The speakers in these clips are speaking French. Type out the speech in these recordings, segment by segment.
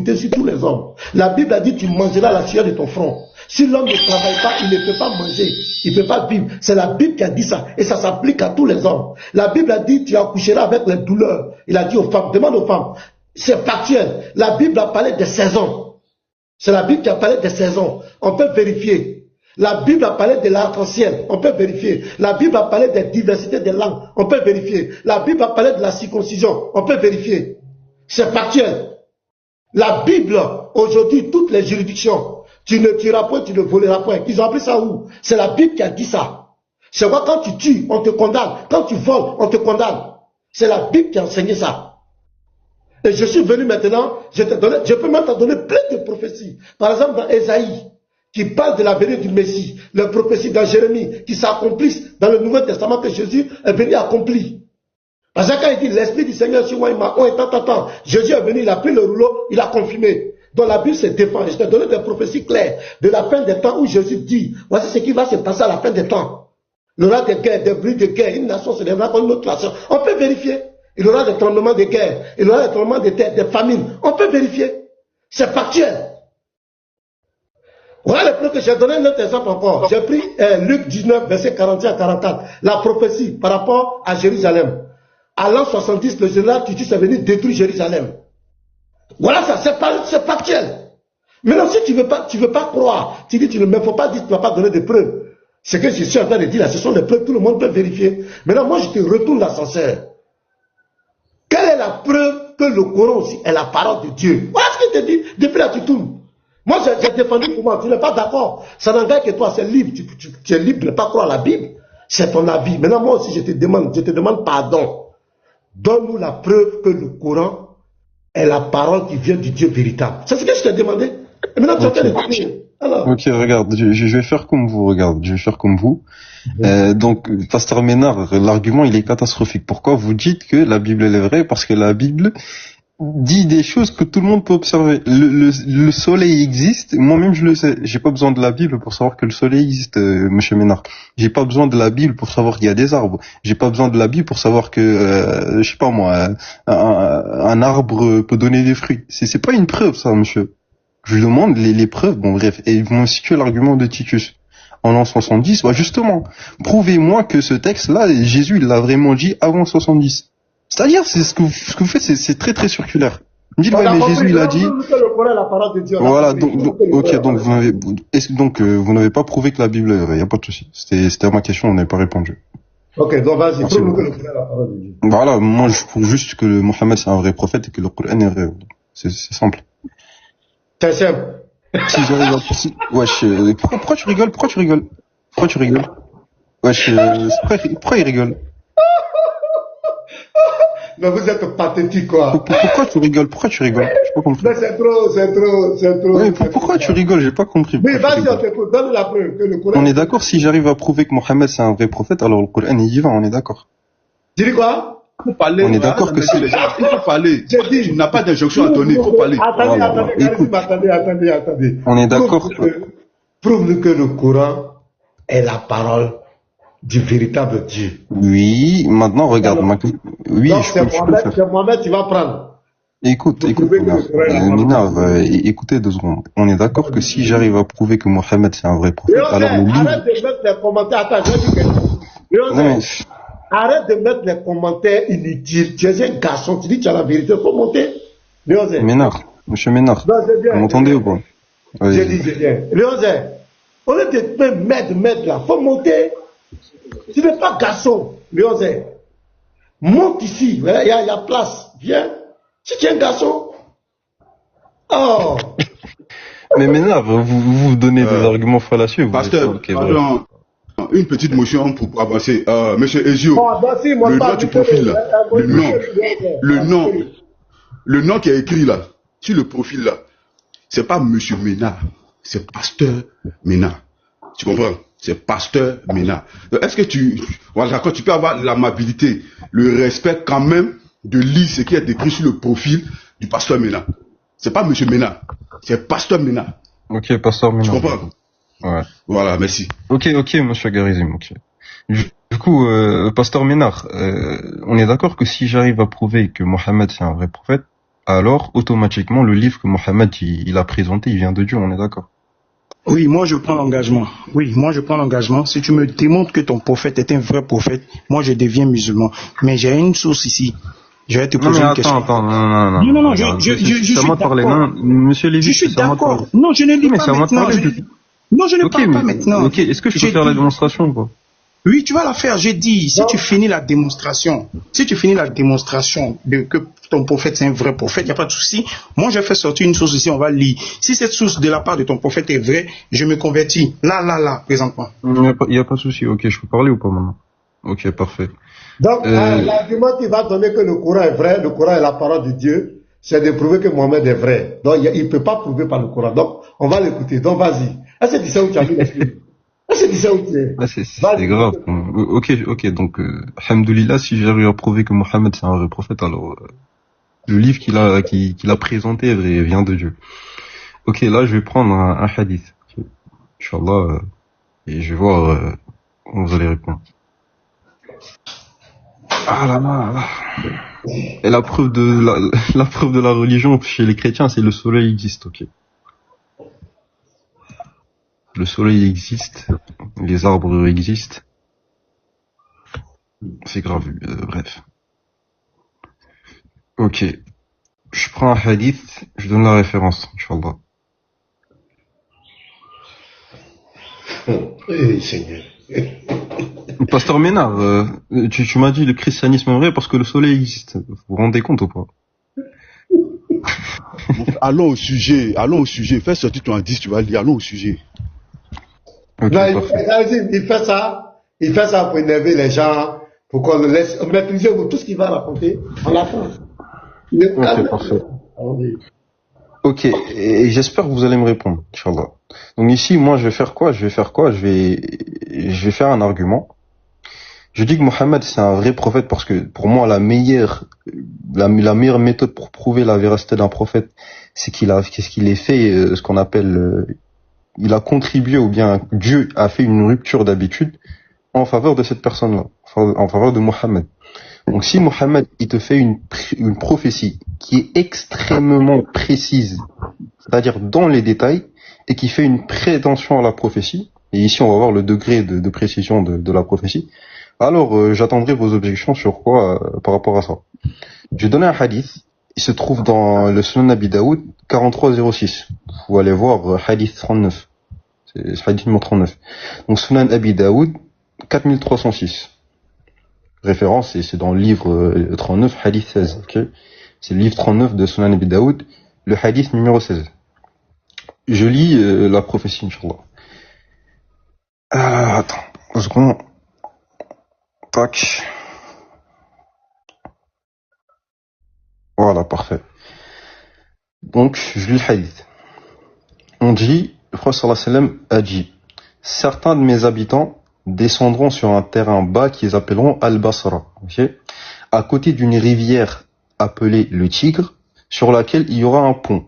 autorité sur tous les hommes. La Bible a dit, tu mangeras la sueur de ton front. Si l'homme ne travaille pas, il ne peut pas manger, il ne peut pas vivre. C'est la Bible qui a dit ça, et ça s'applique à tous les hommes. La Bible a dit, tu accoucheras avec les douleurs. Il a dit aux femmes, demande aux femmes. C'est factuel. La Bible a parlé des saisons. C'est la Bible qui a parlé des saisons. On peut vérifier. La Bible a parlé de l'arc-en-ciel. On peut vérifier. La Bible a parlé des diversités des langues. On peut vérifier. La Bible a parlé de la circoncision. On peut vérifier. C'est factuel. La Bible, aujourd'hui, toutes les juridictions, tu ne tueras point, tu ne voleras point. Ils ont appris ça où? C'est la Bible qui a dit ça. C'est quoi, quand tu tues, on te condamne. Quand tu voles, on te condamne. C'est la Bible qui a enseigné ça. Et je suis venu maintenant, je peux même te donner plein de prophéties. Par exemple, dans Ésaïe, qui parle de la venue du Messie, les prophéties dans Jérémie, qui s'accomplissent dans le Nouveau Testament que Jésus est venu accomplir. Parce que quand il dit, l'Esprit du Seigneur sur moi, il m'a tant. Jésus est venu, il a pris le rouleau, il a confirmé. Donc la Bible se défend. Je t'ai donné des prophéties claires de la fin des temps où Jésus dit, voici ce qui va se passer à la fin des temps. Il y aura des guerres, des bruits de guerre, une nation se lèvera contre une autre nation. On peut vérifier. Il y aura des tremblements de guerre, il y aura des tremblements de terre, des famines. On peut vérifier. C'est factuel. Voilà le preuve que j'ai donné un autre exemple encore. J'ai pris Luc 19, verset 41 à 44. La prophétie par rapport à Jérusalem. À l'an 70, le général Titus est venu détruire Jérusalem. Voilà ça, c'est factuel. Maintenant, si tu veux pas croire, tu dis, il ne faut pas dire, tu ne vas pas donner des preuves. Ce que je suis en train de dire là, ce sont des preuves, tout le monde peut vérifier. Maintenant, moi, je te retourne l'ascenseur. Quelle est la preuve que le Coran aussi est la parole de Dieu? Voilà ce qu'il te dit, depuis là tu tournes. Moi j'ai défendu pour moi, tu n'es pas d'accord. Ça n'engage que toi, c'est libre, tu es libre de ne pas croire à la Bible. C'est ton avis. Maintenant moi aussi je te demande pardon. Donne-nous la preuve que le Coran est la parole qui vient du Dieu véritable. C'est ce que je t'ai demandé. Et maintenant tu es en train de dire. Alors. Ok, regarde, je vais faire comme vous, regarde, je vais faire comme vous. Donc, Pasteur Ménard, l'argument, il est catastrophique. Pourquoi vous dites que la Bible, elle est vraie? Parce que la Bible dit des choses que tout le monde peut observer. Le soleil existe, moi-même je le sais. J'ai pas besoin de la Bible pour savoir que le soleil existe, monsieur Ménard. J'ai pas besoin de la Bible pour savoir qu'il y a des arbres. J'ai pas besoin de la Bible pour savoir que, je sais pas moi, un arbre peut donner des fruits. C'est pas une preuve, ça, monsieur. Je lui demande les preuves, bon bref, et ils vont situer l'argument de Titus. En l'an 70, bah justement, prouvez-moi que ce texte-là, Jésus, il l'a vraiment dit avant 70. C'est-à-dire, c'est ce que vous faites, c'est très très circulaire. Vous me dites, ouais, mais Jésus, il a dit... Voilà, donc vous n'avez pas prouvé que la Bible est vraie, il n'y a pas de souci. C'était ma question, on n'avait pas répondu. Ok, donc vas-y, prouve-nous que le Coran est la parole de Dieu. Voilà, moi je prouve juste que Mohammed c'est un vrai prophète et que le Coran est vrai. C'est simple. C'est simple. Si j'arrive à... Wesh, pourquoi tu rigoles? Wesh, pourquoi il rigole? Mais vous êtes pathétique, quoi. Pourquoi tu rigoles? J'ai pas compris. Mais c'est trop. Oui, pourquoi tu rigoles? J'ai pas compris. Oui, vas-y, on t'écoute. Donne la preuve que le Coran... On est d'accord, si j'arrive à prouver que Mohammed c'est un vrai prophète, alors le Coran il y va, on est d'accord. Tu dis quoi? Il faut parler. On est d'accord que c'est... Il faut parler. Tu n'as pas d'injonction à donner, il faut parler. Attendez. On est d'accord. Prouve-nous que le Coran est la parole du véritable Dieu. Oui, maintenant regarde. Oui, donc, je peux faire. C'est Mohamed, tu vas prendre. Écoute, Minard, écoutez 2 secondes. On est d'accord que si j'arrive à prouver que Mohammed c'est un vrai prophète, alors le livre... Arrête de mettre les commentaires. Attends, je vais dire quelque chose. Arrête de mettre les commentaires inutiles. Tu es un garçon, tu dis que tu as la vérité, il faut monter. Ménard, monsieur Ménard, vous m'entendez ou pas? J'ai dit, Léonzé, au lieu de mettre là, il faut monter. Tu n'es pas garçon, Léonzé. Monte ici, il y a place. Viens. Si tu es un garçon. Oh. Mais Ménard, vous donnez des arguments fallacieux. Pasteur, pardon. Une petite motion pour avancer. Monsieur Ezio, le nom du profil là, le nom qui est écrit là, sur le profil là, c'est pas Monsieur Ménard, c'est Pasteur Ménard. Tu comprends? C'est Pasteur Ménard. Est-ce que tu peux avoir l'amabilité, le respect quand même de lire ce qui est écrit sur le profil du Pasteur Ménard? C'est pas Monsieur Ménard, c'est Pasteur Ménard. Ok, Pasteur Ménard. Tu comprends? Ouais. Voilà, merci. Ok, monsieur Garizim, ok. Du coup, Pasteur Ménard, on est d'accord que si j'arrive à prouver que Mohammed c'est un vrai prophète, alors automatiquement le livre que Mohammed il a présenté, il vient de Dieu, on est d'accord? Oui, moi je prends l'engagement. Oui, moi je prends l'engagement. Si tu me démontres que ton prophète est un vrai prophète, moi je deviens musulman. Mais j'ai une source ici. Je vais te Non mais poser une attends, question. attends, non, Non, non, non, regarde, je c'est à suis moi de parler. d'accord. Non, monsieur Je Lévy, suis c'est à moi de parler. d'accord. Non, je ne Oui, lis mais pas c'est à moi de maintenant. parler. Non, je ne Ok, parle pas mais maintenant. ok, est-ce que je peux J'ai faire la dit. démonstration ou pas? Oui, tu vas la faire. J'ai dit, si Donc, tu finis la démonstration, de que ton prophète c'est un vrai prophète, il n'y a pas de souci. Moi, je fais sortir une source ici, on va lire. Si cette source de la part de ton prophète est vraie, je me convertis. Là, présentement. Il y a pas de souci. Ok, je peux parler ou pas maintenant? Ok, parfait. l'argument qui va donner que le Coran est vrai, le Coran est la parole de Dieu, c'est de prouver que Mohamed est vrai. Donc, il ne peut pas prouver par le Coran. Donc, on va l'écouter. Donc, vas-y. Est-ce que tu sais où tu as mis les films? Est-ce que tu sais où tu es? Là, c'est Vas-y. grave. Ok, donc, alhamdoulilah, si j'arrive à prouver que Mohammed c'est un vrai prophète, alors le livre qu'il a présenté vient de Dieu. Ok, là, je vais prendre un hadith. Inch'Allah, et je vais voir comment vous allez répondre. Ah là là. Et la preuve la preuve de la religion chez les chrétiens, c'est le soleil existe, ok. Le soleil existe, les arbres existent. C'est grave, bref. Ok. Je prends un hadith, je donne la référence, Inch'Allah. Eh, Seigneur. Pasteur Ménard, tu m'as dit le christianisme est vrai parce que le soleil existe. Vous vous rendez compte ou pas? Allons au sujet. Fais sortir ton indice, tu vas lire. Allons au sujet. Ok, Non, parfait. il fait ça pour énerver les gens, pour qu'on le laisse maîtriser tout ce qu'il va raconter en la France. Ok, parfait. Ok, et j'espère que vous allez me répondre, Inch'Allah. Donc ici, moi, je vais faire quoi? Je vais faire un argument. Je dis que Mohammed c'est un vrai prophète parce que pour moi la meilleure méthode pour prouver la véracité d'un prophète, c'est qu'il ait fait ce qu'on appelle il a contribué ou bien Dieu a fait une rupture d'habitude en faveur de cette personne-là, en faveur de Mohammed. Donc si Mohammed il te fait une prophétie qui est extrêmement précise, c'est-à-dire dans les détails, et qui fait une prétention à la prophétie, et ici on va voir le degré de précision de la prophétie, alors j'attendrai vos objections sur quoi par rapport à ça. Je vais donner un hadith, il se trouve dans le Sunan Abi Daoud 4306. Vous allez voir hadith 39. C'est hadith numéro 39. Donc Sunan Abi Daoud 4306. Référence, et c'est dans le livre 39, hadith 16. Okay, c'est le livre 39 de Sunan Abi Daoud, le hadith numéro 16. Je lis la prophétie, Inch'Allah. Attends, une seconde. Tac. Voilà, parfait. Donc, je lis le hadith. On dit, le prophète sallallahu alayhi wa sallam a dit, certains de mes habitants descendront sur un terrain bas qu'ils appelleront Al-Basra, okay, à côté d'une rivière appelée le Tigre, sur laquelle il y aura un pont.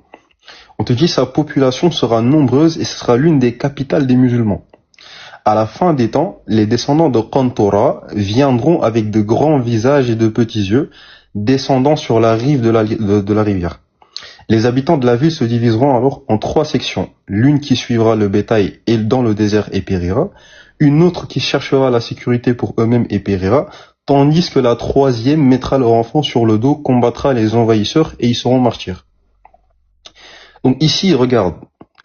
On te dit, sa population sera nombreuse et ce sera l'une des capitales des musulmans. À la fin des temps, les descendants de Qantora viendront avec de grands visages et de petits yeux, descendant sur la rive de la rivière. Les habitants de la ville se diviseront alors en 3 sections. L'une qui suivra le bétail et dans le désert et périra, une autre qui cherchera la sécurité pour eux-mêmes et périra, tandis que la 3e mettra leur enfant sur le dos, combattra les envahisseurs et ils seront martyrs. Donc ici, regarde,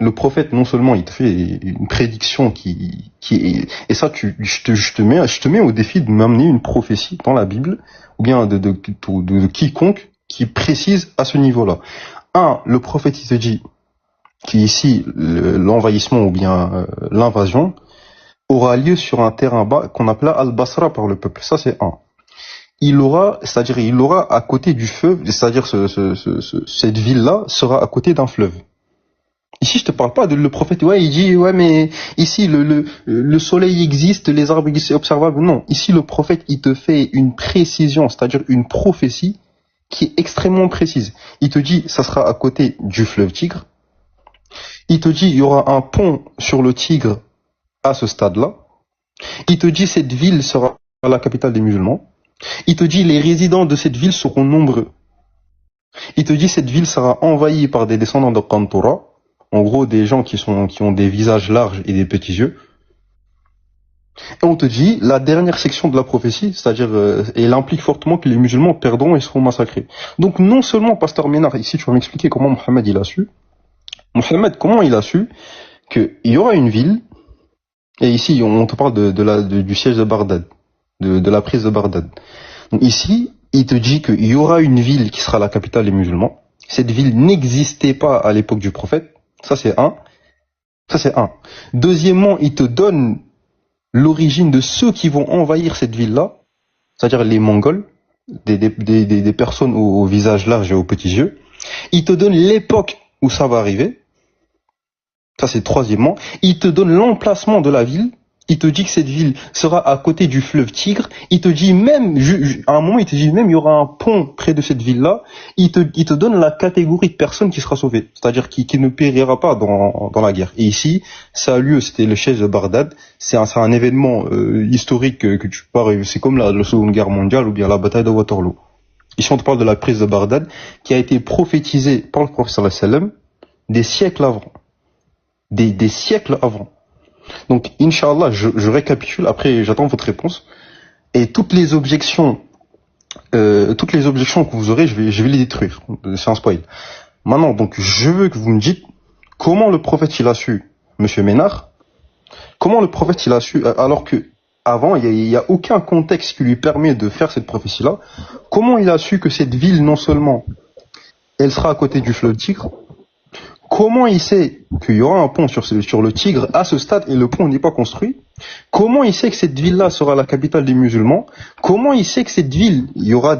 le prophète, non seulement il te fait une prédiction qui est, et ça, je te mets au défi de m'amener une prophétie dans la Bible, ou bien de quiconque qui précise à ce niveau-là. Le prophète il te dit qu'ici, l'envahissement ou bien l'invasion aura lieu sur un terrain bas qu'on appela Al-Basra par le peuple. Ça, c'est un. Il aura à côté du feu, c'est-à-dire cette ville-là sera à côté d'un fleuve. Ici, je te parle pas de le prophète, il dit, mais ici, le soleil existe, les arbres existent, c'est observable. Non. Ici, le prophète, il te fait une précision, c'est-à-dire une prophétie qui est extrêmement précise. Il te dit, ça sera à côté du fleuve Tigre. Il te dit, il y aura un pont sur le Tigre à ce stade-là. Il te dit, cette ville sera la capitale des musulmans. Il te dit, les résidents de cette ville seront nombreux. Il te dit cette ville sera envahie par des descendants de Qantura, en gros des gens qui ont des visages larges et des petits yeux. Et on te dit la dernière section de la prophétie, c'est-à-dire elle implique fortement que les musulmans perdront et seront massacrés. Donc non seulement Pasteur Ménard, ici tu vas m'expliquer comment Mohammed il a su. Mohammed, comment il a su qu'il y aura une ville, et ici on te parle du siège de Bagdad, de la prise de Bagdad. Donc ici, il te dit qu'il y aura une ville qui sera la capitale des musulmans. Cette ville n'existait pas à l'époque du prophète. Ça c'est un. Deuxièmement, il te donne l'origine de ceux qui vont envahir cette ville-là, c'est-à-dire les Mongols, des personnes au visage large et aux petits yeux. Il te donne l'époque où ça va arriver. Ça c'est troisièmement. Il te donne l'emplacement de la ville. Il te dit que cette ville sera à côté du fleuve Tigre. Il te dit même, à un moment, il te dit même, il y aura un pont près de cette ville-là. Il te donne la catégorie de personnes qui sera sauvée. C'est-à-dire qui ne périra pas dans la guerre. Et ici, ça a lieu, c'était le siège de Bagdad. C'est un événement historique que tu parles. C'est comme la Seconde Guerre mondiale ou bien la bataille de Waterloo. Ici, on te parle de la prise de Bagdad qui a été prophétisée par le prophète sallallahu alayhi wa sallam des siècles avant. Des siècles avant. Donc, Inch'Allah, je récapitule, après j'attends votre réponse. Et toutes les objections que vous aurez, je vais les détruire. C'est un spoil. Maintenant, donc, je veux que vous me dites comment le prophète il a su, Monsieur Ménard, comment le prophète il a su, alors que avant, il y a aucun contexte qui lui permet de faire cette prophétie-là, comment il a su que cette ville, non seulement, elle sera à côté du fleuve Tigre, comment il sait qu'il y aura un pont sur le Tigre à ce stade et le pont n'est pas construit? Comment il sait que cette ville-là sera la capitale des musulmans? Comment il sait que cette ville, il y aura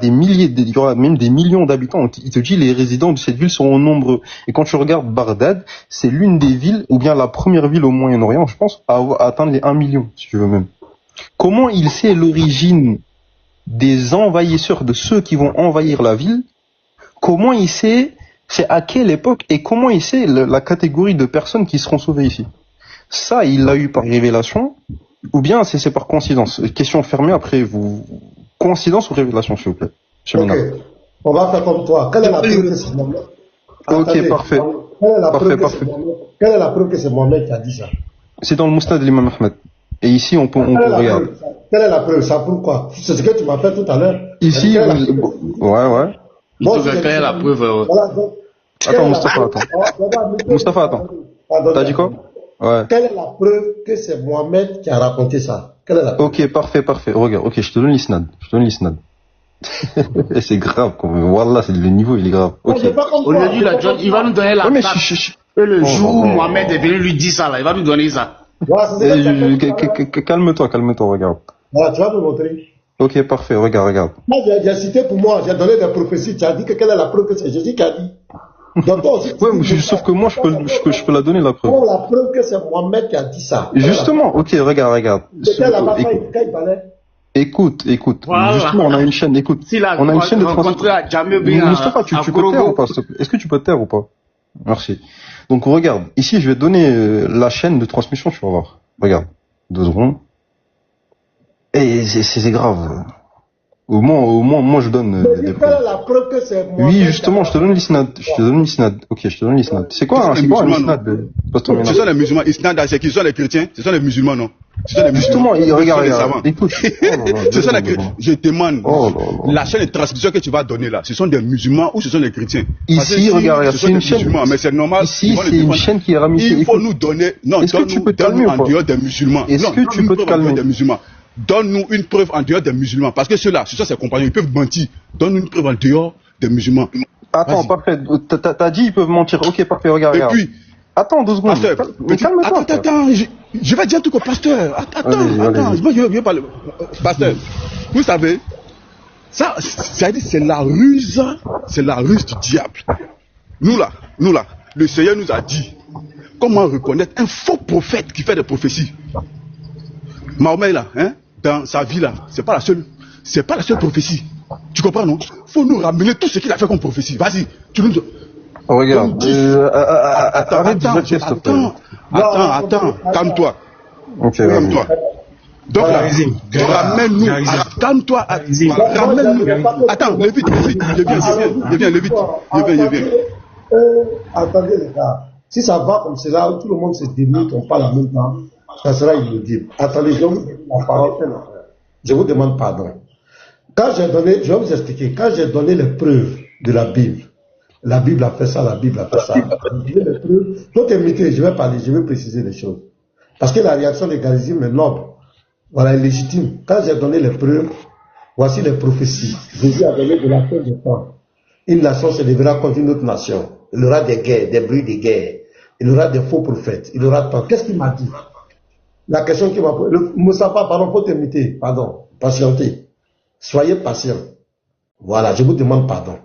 même des millions d'habitants? Il te dit les résidents de cette ville seront nombreux. Et quand tu regardes Bagdad, c'est l'une des villes, ou bien la première ville au Moyen-Orient, je pense, à atteindre les 1 million, si tu veux même. Comment il sait l'origine des envahisseurs, de ceux qui vont envahir la ville? Comment il sait c'est à quelle époque et comment il sait la catégorie de personnes qui seront sauvées ici? Ça, il l'a eu par révélation, ou bien c'est par coïncidence? Question fermée, après vous. Coïncidence ou révélation, s'il vous plaît? Ok, on va faire comme toi. Quelle est la preuve que c'est Mohamed? Ok, parfait. Quelle est la preuve que c'est Mohamed qui a dit ça? C'est dans le Mousnad de l'imam Ahmed. Et ici, on peut regarder. Quelle est la preuve? Ça pourquoi? C'est ce que tu m'as fait tout à l'heure. Ici, ouais. Quelle est la preuve? Attends, Moustapha, attends. T'as dit quoi? Ouais. Quelle est la preuve que c'est Mohamed qui a raconté ça? Quelle est la preuve? Ok, parfait. Regarde, ok, je te donne l'isnad. C'est grave, Wallah, le niveau, il est grave. Ok. Aujourd'hui, il va nous donner la date. Et le jour où Mohamed est venu lui dire ça, là, il va nous donner ça. Calme-toi, regarde. Voilà, tu vas me montrer. Ok, parfait, regarde. Moi, j'ai cité pour moi, j'ai donné des prophéties, tu as dit que quelle est la preuve que c'est Jésus qui a dit. Donc, toi aussi, sauf que moi, je peux la donner, la preuve. Comment la preuve que c'est Mohamed qui a dit ça? Justement, ok, regarde. Écoute. Voilà. Justement, on a une chaîne, écoute. On a une chaîne de transmission. Moustapha, tu peux taire ou pas? Est-ce que tu peux taire ou pas? Merci. Donc, regarde. Ici, je vais donner la chaîne de transmission, tu vas voir. Regarde. 2 secondes. Et c'est grave. Au moins, moi, je donne des preuves. La preuve que c'est oui, justement, je te donne l'isnad. Ok, je te donne l'isnad. C'est quoi un isnad? Ce sont les musulmans. Isnad, c'est qui? Ce sont les chrétiens? Ce sont les musulmans, non? Ce sont les musulmans. Justement, regarde. Écoute. Ce sont les chrétiens. Je demande. La chaîne de transmission que tu vas donner là, ce sont des musulmans ou ce sont des chrétiens? Ici, regarde, c'est une chaîne. Mais c'est normal. Ici, c'est une chaîne qui est ramifiée. Il faut nous donner. Non, est-ce que tu peux te calmer en dehors des musulmans. Est-ce que tu peux te calmer? Donne-nous une preuve en dehors des musulmans. Parce que ceux-là, ce sont ses compagnons, ils peuvent mentir. Donne-nous une preuve en dehors des musulmans. Attends, parfait. T'as dit ils peuvent mentir. Ok, parfait, regarde. Et puis, attends 2 secondes. Pasteur, attends, je vais dire un truc au pasteur. Attends, je vais parler. Pasteur, vous savez, ça c'est la ruse du diable. Nous là, le Seigneur nous a dit comment reconnaître un faux prophète qui fait des prophéties. Mahomet là, dans sa vie là, c'est pas la seule prophétie. Tu comprends, non? Faut nous ramener tout ce qu'il a fait comme prophétie. Vas-y, tu nous dis. Regarde, arrête de dire ça. Attends, calme-toi. Ok, calme-toi. Donc Voilà. ramène-nous, calme-toi, ramène-nous. Attends, Lévite, je viens. Attendez les gars, si ça va comme cela, tout le monde se démute, on parle en même temps, ça sera inaudible. Attendez, je vais vous donner la parole. Je vous demande pardon. Quand j'ai donné, je vais vous expliquer, quand j'ai donné les preuves de la Bible a fait ça, la Bible a fait ça. Les preuves, donc écoutez, je vais parler, je vais préciser les choses. Parce que la réaction des Galizim est noble. Voilà, est légitime. Quand j'ai donné les preuves, voici les prophéties. Jésus a donné de la fin du temps. Une nation se lèvera contre une autre nation. Il y aura des guerres, des bruits de guerre. Il y aura des faux prophètes. Il y aura tant. Qu'est-ce qu'il m'a dit? La question qu'il m'a posée. Moussafa, pardon, pour t'imiter. Pardon. Patientez. Soyez patient. Voilà, je vous demande pardon.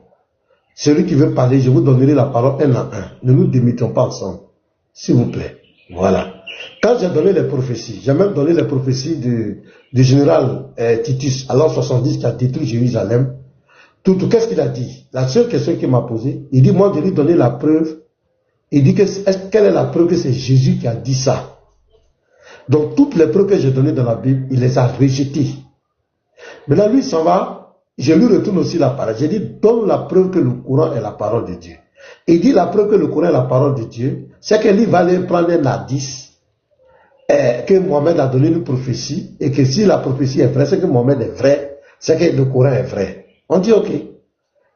Celui qui veut parler, je vous donnerai la parole un à un. Ne nous démitons pas ensemble. S'il vous plaît. Voilà. Quand j'ai donné les prophéties, j'ai même donné les prophéties du général Titus, à l'an 70, qui a détruit Jérusalem. Tout, qu'est-ce qu'il a dit? La seule question qu'il m'a posée, il dit, moi, je lui ai donné la preuve. Il dit, quelle est la preuve que c'est Jésus qui a dit ça? Donc, toutes les preuves que j'ai données dans la Bible, il les a rejetées. Maintenant, lui, s'en va. Je lui retourne aussi la parole. J'ai dit, donne la preuve que le Coran est la parole de Dieu. Il dit, la preuve que le Coran est la parole de Dieu, c'est que lui va aller prendre un hadith, que Mohamed a donné une prophétie, et que si la prophétie est vraie, c'est que Mohamed est vrai, c'est que le Coran est vrai. On dit ok.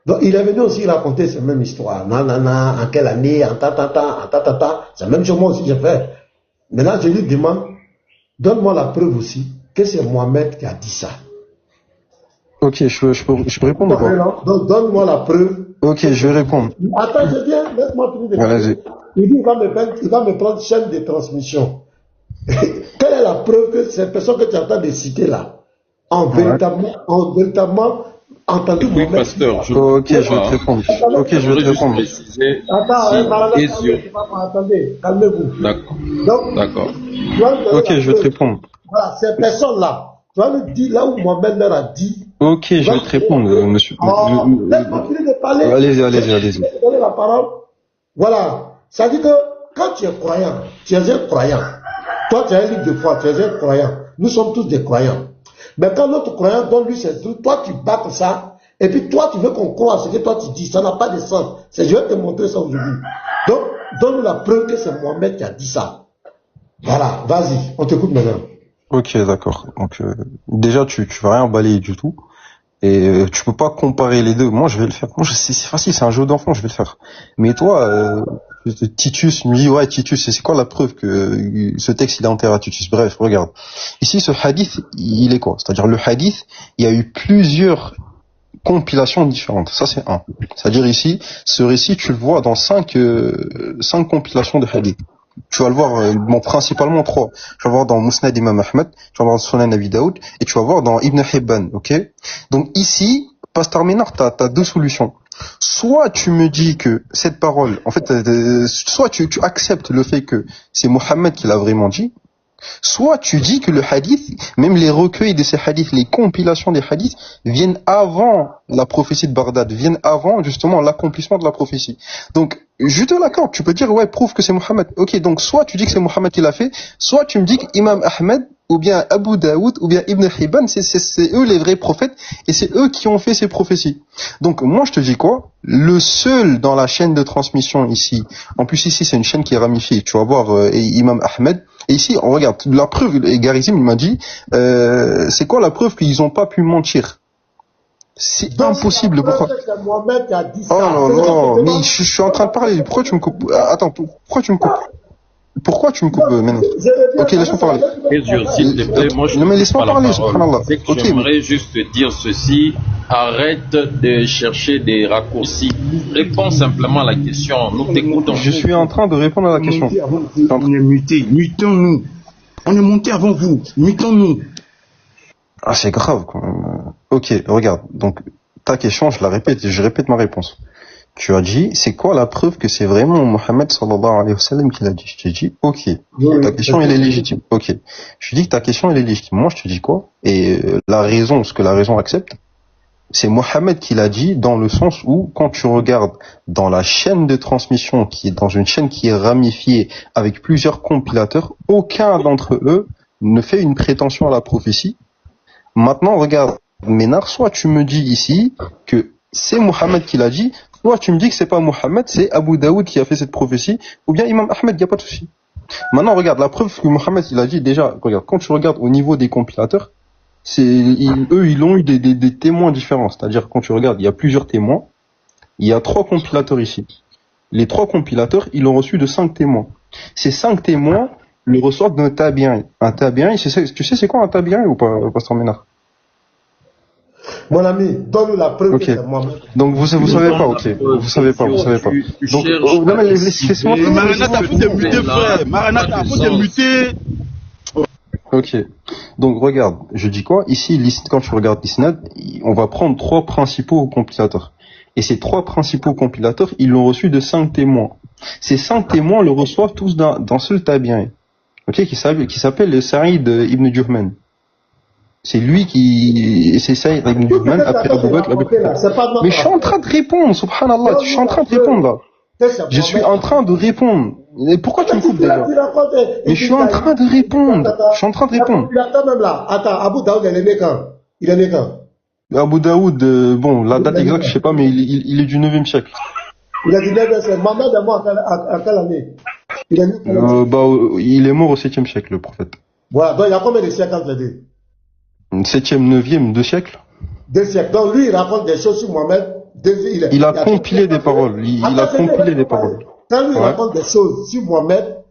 Donc il est venu aussi raconter cette même histoire. Nanana, en quelle année, en ta. C'est la même chose moi aussi j'ai fait. Maintenant je lui demande, donne-moi la preuve aussi que c'est Mohamed qui a dit ça. Ok, je peux répondre ou pas? Donc donne-moi la preuve. Ok, je vais répondre. Attends, je viens, laisse-moi finir de Vas-y. Il dit, il va me prendre chaîne de transmission. Quelle est la preuve que cette personne que tu entends de citer là, en véritablement entendu Oui, pasteur, ok, je vais te répondre. Ok, je vais te répondre. Attendez, calmez-vous. D'accord. Ok, je vais te répondre. Voilà, ces personnes-là, tu vas nous dire là où Mohamed leur a dit. Ok, je vais te répondre, monsieur. Laisse-moi finir de parler. Allez-y. Donner la parole. Voilà. Ça dit que quand tu es croyant, tu es un croyant. Toi, tu as un livre de foi, tu es un croyant. Nous sommes tous des croyants. Mais quand notre croyant donne lui ses trucs, toi tu bats ça, et puis toi tu veux qu'on croie à ce que toi tu dis, ça n'a pas de sens. Je vais te montrer ça aujourd'hui. Donc, donne-nous la preuve que c'est Mohamed qui a dit ça. Voilà, vas-y, on t'écoute maintenant. Ok, d'accord. Donc, déjà, tu vas rien balayer du tout. Et tu peux pas comparer les deux. Moi, je vais le faire. Moi, c'est facile, c'est un jeu d'enfant, je vais le faire. Mais toi, Titus me dit, ouais, Titus, c'est quoi la preuve que ce texte, il est enterré à Titus? Bref, regarde. Ici, ce hadith, il est quoi? C'est-à-dire, le hadith, il y a eu plusieurs compilations différentes. Ça, c'est un. C'est-à-dire ici, ce récit, tu le vois dans cinq compilations de hadith. Tu vas le voir, principalement trois. Tu vas le voir dans Musnad Imam Ahmed, tu vas le voir dans Sunan Abi Daoud, et tu vas le voir dans Ibn Hibban, ok? Donc ici, Pasteur Ménard, t'as deux solutions. Soit tu me dis que cette parole, en fait, soit tu acceptes le fait que c'est Mohammed qui l'a vraiment dit, soit tu dis que le hadith, même les recueils de ces hadiths, les compilations des hadiths, viennent avant la prophétie de Bagdad, viennent avant justement l'accomplissement de la prophétie. Donc, je te l'accorde, tu peux dire, ouais, prouve que c'est Mohammed. Ok, donc soit tu dis que c'est Mohammed qui l'a fait, soit tu me dis qu'Imam Ahmed, ou bien Abu Daoud, ou bien Ibn Hibban, c'est eux les vrais prophètes, et c'est eux qui ont fait ces prophéties. Donc, moi, je te dis quoi? Le seul dans la chaîne de transmission ici, en plus ici, c'est une chaîne qui est ramifiée, tu vas voir Imam Ahmed, et ici, on regarde, la preuve, et Garizim, il m'a dit, c'est quoi la preuve qu'ils n'ont pas pu mentir? C'est impossible. Pourquoi? Oh non, mais je suis en train de parler. Pourquoi tu me coupes? Attends, pourquoi tu me coupes? Pourquoi tu me coupes maintenant? Ok, laisse-moi parler. S'il te plaît, moi je non mais laisse-moi parler, subhanallah. Okay, j'aimerais juste te dire ceci. Arrête de chercher des raccourcis. Réponds simplement à la question. Nous t'écoutons. Je suis en train de répondre à la question. On est mutés. Mutons-nous. On est montés avant vous. Mutons-nous. Ah, c'est grave quand même. Ok, regarde. Donc, ta question, je répète ma réponse. Tu as dit, c'est quoi la preuve que c'est vraiment Mohammed sallallahu alayhi wa sallam qui l'a dit? Je t'ai dit, ok. Ta question, elle est légitime. Ok. Je dis que ta question, elle est légitime. Moi, je te dis quoi? Et ce que la raison accepte, c'est Mohammed qui l'a dit dans le sens où, quand tu regardes dans la chaîne de transmission, qui est dans une chaîne qui est ramifiée avec plusieurs compilateurs, aucun d'entre eux ne fait une prétention à la prophétie. Maintenant, regarde, Ménard, soit tu me dis ici que c'est Mohammed qui l'a dit, soit tu me dis que c'est pas Mohammed, c'est Abu Daoud qui a fait cette prophétie, ou bien Imam Ahmed, il n'y a pas de souci. Maintenant, regarde, la preuve que Mohammed il a dit, déjà, regarde, quand tu regardes au niveau des compilateurs, eux, ils ont eu des témoins différents. C'est-à-dire, quand tu regardes, il y a plusieurs témoins, il y a 3 compilateurs ici. Les 3 compilateurs, ils l'ont reçu de 5 témoins. Ces 5 témoins le reçoivent d'un tabi'in. Un tabi'in, tu sais c'est quoi un tabi'in ou pas, Pasteur Ménard? Mon ami, donne-nous la preuve que c'est Mohammed. Donc vous savez pas, ok. Vous savez pas. Donc, non mais laissez-moi. Maranatha, faut te muter, frère. Maranatha, faut te muter. Ok. Donc regarde, je dis quoi? Ici, quand tu regardes l'isnad, on va prendre 3 principaux compilateurs. Et ces 3 principaux compilateurs, ils l'ont reçu de 5 témoins. Ces 5 témoins le reçoivent tous d'un seul tabi'in. Ok, qui s'appelle Saïd ibn Juhman. C'est lui c'est Saïd ibn Juhman après Abu Bakr. Mais je suis en train de répondre, subhanallah, je suis en train de répondre là. Je suis en train de répondre. Et pourquoi tu me coupes déjà? Mais je suis en train de répondre. Il a quand même là. Attends, Abu Daoud, il est né quand? Abu Daoud, bon, la date exacte, je sais pas, mais il est du 9e siècle. Il a du 9e siècle. Mohammed est mort à quelle année? Il est mort au 7e siècle, le prophète. Voilà, donc il y a combien de siècles entre les deux? 7e, 9e, 2 siècles. 2 siècles. Donc lui, il raconte des choses sur Mohammed. Il a compilé des paroles. Il a compilé des paroles. Quand lui raconte des choses sur Mohammed,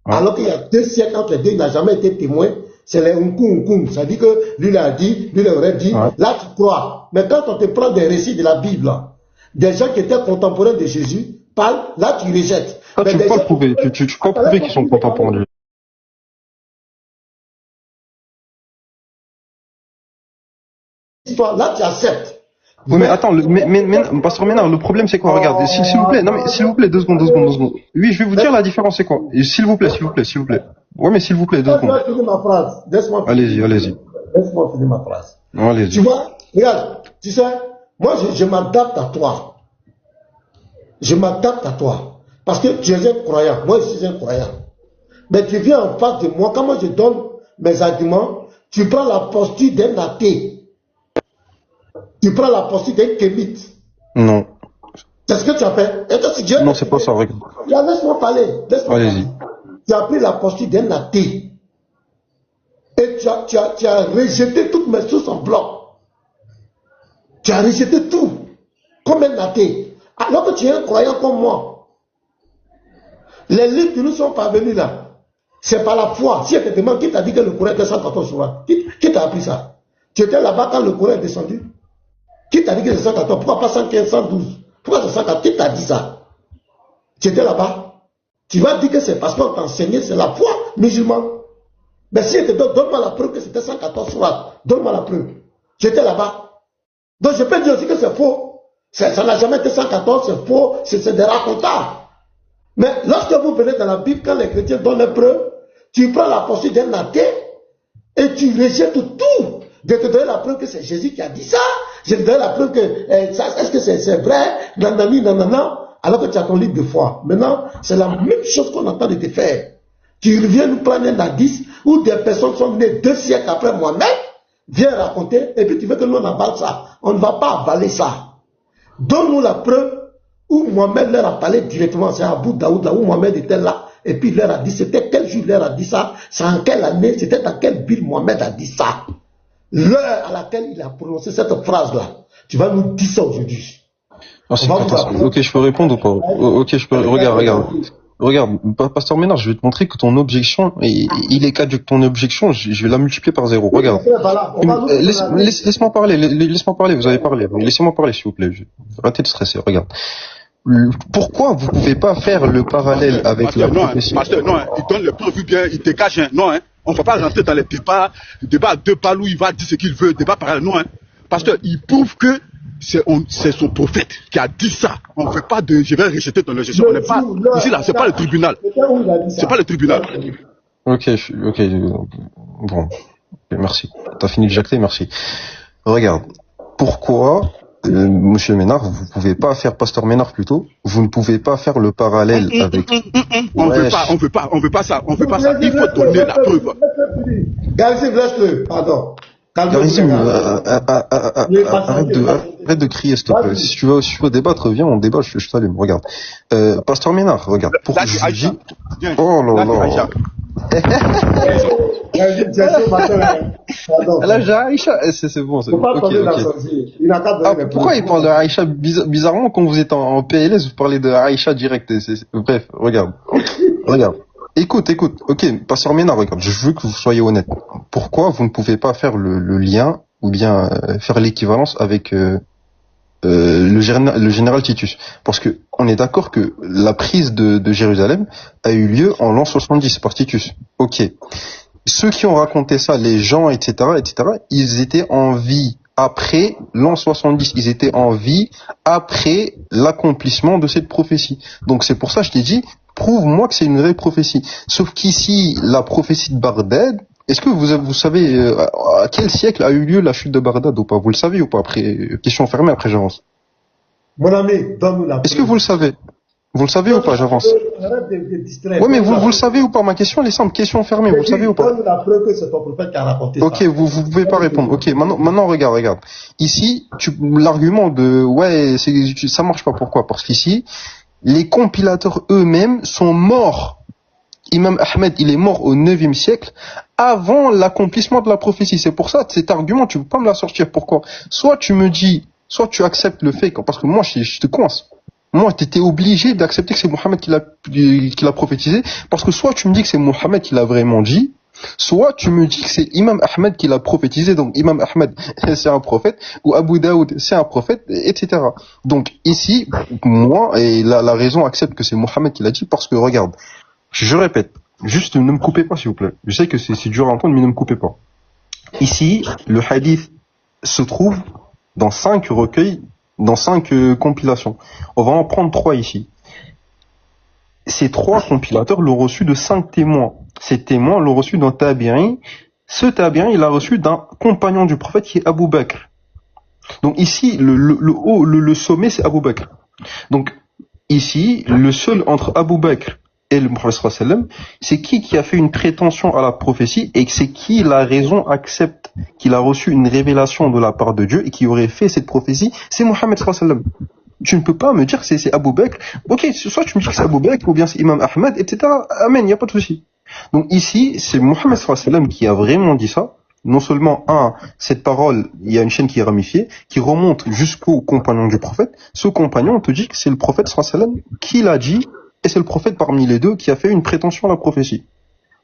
alors qu'il y a 2 siècles entre les deux, il n'a jamais été témoin, c'est les unkum. Ça dit que lui l'a dit, lui l'aurait dit, là tu crois. Mais quand on te prend des récits de la Bible, des gens qui étaient contemporains de Jésus parlent, là tu rejettes. Ah, tu peux pas prouver, tu peux pas prouver qu'ils sont contemporains de Jésus. Là tu acceptes. Oui, mais attends, Pasteur Ménard, le problème c'est quoi? Regarde, s'il vous plaît, non mais s'il vous plaît, 2 secondes. Oui, je vais vous dire la différence c'est quoi. S'il vous plaît. Ouais, mais s'il vous plaît, 2 secondes. Laisse-moi finir ma phrase. Allez-y. Laisse-moi finir ma phrase. Allez-y. Tu vois, regarde, tu sais, moi je m'adapte à toi. Parce que tu es un croyant, moi je suis un croyant. Mais tu viens en face de moi, quand moi je donne mes arguments, tu prends la posture d'un athée. Tu prends la posture d'un kémite. Non. C'est ce que tu as fait. Et toi, si Dieu... Non, c'est pas ça, regarde. Laisse-moi parler. Allez-y. Tu as pris la posture d'un athée. Et tu as rejeté toutes mes sources en bloc. Tu as rejeté tout. Comme un athée. Alors que tu es un croyant comme moi. Les livres qui nous sont parvenus là, c'est par la foi. Si elle te demande qui t'a dit que le Coran était 114 sourates, qui t'a appris ça? Tu étais là-bas quand le Coran est descendu? Qui t'a dit que c'est 114? Pourquoi pas 115, 112? Pourquoi c'est 114? Qui t'a dit ça? Tu étais là-bas? Tu vas dire que c'est parce qu'on t'a enseigné, c'est la foi musulmane. Mais si elle te donne-moi la preuve que c'était 114 sourates, donne-moi la preuve. Tu étais là-bas. Donc je peux dire aussi que c'est faux. Ça n'a jamais été 114, c'est faux, c'est des racontards. Mais lorsque vous venez dans la Bible, quand les chrétiens donnent les preuves, tu prends la posture d'un athée et tu rejettes tout. De te donner la preuve que c'est Jésus qui a dit ça, je te donne la preuve que est-ce que c'est vrai, nanana, alors que tu as ton livre de foi. Maintenant, c'est la même chose qu'on entend de te faire. Tu reviens nous prendre un hadith où des personnes sont venues 2 siècles après Mohammed, viens raconter, et puis tu veux que nous on avale ça. On ne va pas avaler ça. Donne-nous la preuve où Mohammed leur a parlé directement. C'est Abu Daoud, là où Mohammed était là, et puis il leur a dit, c'était quel jour il leur a dit ça, c'est en quelle année, c'était dans quelle ville Mohammed a dit ça. L'heure à laquelle il a prononcé cette phrase-là. Tu vas nous dire ça aujourd'hui. Ok, je peux répondre ou pas? Ok, je peux. Regarde, Pasteur Ménard, je vais te montrer que ton objection, il est caduque. Ton objection, je vais la multiplier par 0. Regarde. Laisse-moi parler, vous avez parlé. Laissez-moi parler, s'il vous plaît. Arrêtez de stresser, regarde. Pourquoi vous pouvez pas faire le parallèle avec la prophétie? Pasteur, non, il donne le preuve bien, il te cache, non, on ne va pas rentrer dans les débats à 2 balles où il va dire ce qu'il veut, débat parallèle, non, Pasteur, il prouve que c'est son prophète qui a dit ça. On ne fait pas de, je vais rejeter ton objection. On n'est pas, ici là, c'est pas le tribunal. C'est pas le tribunal. Ok, bon, merci. T'as fini de jacter, merci. Regarde, pourquoi, Monsieur Ménard, vous pouvez pas faire, Pasteur Ménard plutôt, vous ne pouvez pas faire le parallèle avec... On veut pas ça. Il faut donner la preuve. Garizim, laisse-le, pardon. Garizim, arrête de crier, s'il te plaît. Si tu veux débattre, viens, on débat, je t'allume, regarde. Pasteur Ménard, regarde. Oh là là. Là, j'ai Aïcha, c'est bon, c'est bon. Pourquoi il parle de Aïcha bizarrement quand vous êtes en PLS, vous parlez de Aïcha direct. Bref, regarde. Écoute, ok, Pasteur Ménard, regarde, je veux que vous soyez honnête. Pourquoi vous ne pouvez pas faire le lien, ou bien faire l'équivalence avec le général Titus? Parce que on est d'accord que la prise de Jérusalem a eu lieu en l'an 70 par Titus. Ok. Ceux qui ont raconté ça, les gens, etc., ils étaient en vie après l'an 70. Ils étaient en vie après l'accomplissement de cette prophétie. Donc c'est pour ça que je t'ai dit, prouve-moi que c'est une vraie prophétie. Sauf qu'ici, la prophétie de Bagdad, est-ce que vous savez à quel siècle a eu lieu la chute de Bagdad ou pas? Vous le savez ou pas? Après, question fermée, après j'avance. Mon ami, donne-nous la preuve. Est-ce que vous le savez? Vous le savez ou pas? J'avance. Oui, mais vous le savez ou pas? Ma question, elle est simple. Question fermée. Vous le savez ou pas? Donne-nous la preuve que c'est ton prophète qui a raconté ça. Ok, vous pouvez pas répondre. Ok, maintenant regarde. Ici, l'argument de ouais, ça marche pas. Pourquoi? Parce qu'ici, les compilateurs eux-mêmes sont morts. Imam Ahmed, il est mort au 9e siècle, avant l'accomplissement de la prophétie. C'est pour ça, cet argument, tu peux pas me la sortir. Pourquoi? Soit tu me dis, soit tu acceptes le fait, parce que moi, je te coince. Moi, t'étais obligé d'accepter que c'est Mohammed qui l'a prophétisé, parce que soit tu me dis que c'est Mohammed qui l'a vraiment dit, soit tu me dis que c'est Imam Ahmed qui l'a prophétisé, donc Imam Ahmed, c'est un prophète, ou Abu Daoud, c'est un prophète, etc. Donc, ici, moi, et la raison accepte que c'est Mohammed qui l'a dit, parce que regarde, je répète, juste ne me coupez pas s'il vous plaît. Je sais que c'est dur à entendre, mais ne me coupez pas. Ici, le hadith se trouve dans 5 recueils, dans 5 compilations. On va en prendre 3 ici. Ces 3 compilateurs l'ont reçu de 5 témoins. Ces témoins l'ont reçu d'un tabi'in. Ce tabi'in, il l'a reçu d'un compagnon du prophète qui est Abu Bakr. Donc ici, le sommet, c'est Abu Bakr. Donc ici, le seul entre Abu Bakr et le Prophète sallallahu alayhi wa sallam, c'est qui a fait une prétention à la prophétie et c'est qui la raison accepte qu'il a reçu une révélation de la part de Dieu et qui aurait fait cette prophétie, c'est Mohammed sallallahu alayhi wa sallam. Tu ne peux pas me dire que c'est Abu Bakr. Ok, soit tu me dis que c'est Abu Bakr ou bien c'est Imam Ahmed, etc. Amen, il n'y a pas de souci. Donc ici, c'est Mohammed sallallahu alayhi wa sallam qui a vraiment dit ça. Non seulement, cette parole, il y a une chaîne qui est ramifiée, qui remonte jusqu'au compagnon du prophète. Ce compagnon te dit que c'est le prophète sallallahu alayhi wa sallam qui l'a dit. Et c'est le prophète parmi les deux qui a fait une prétention à la prophétie.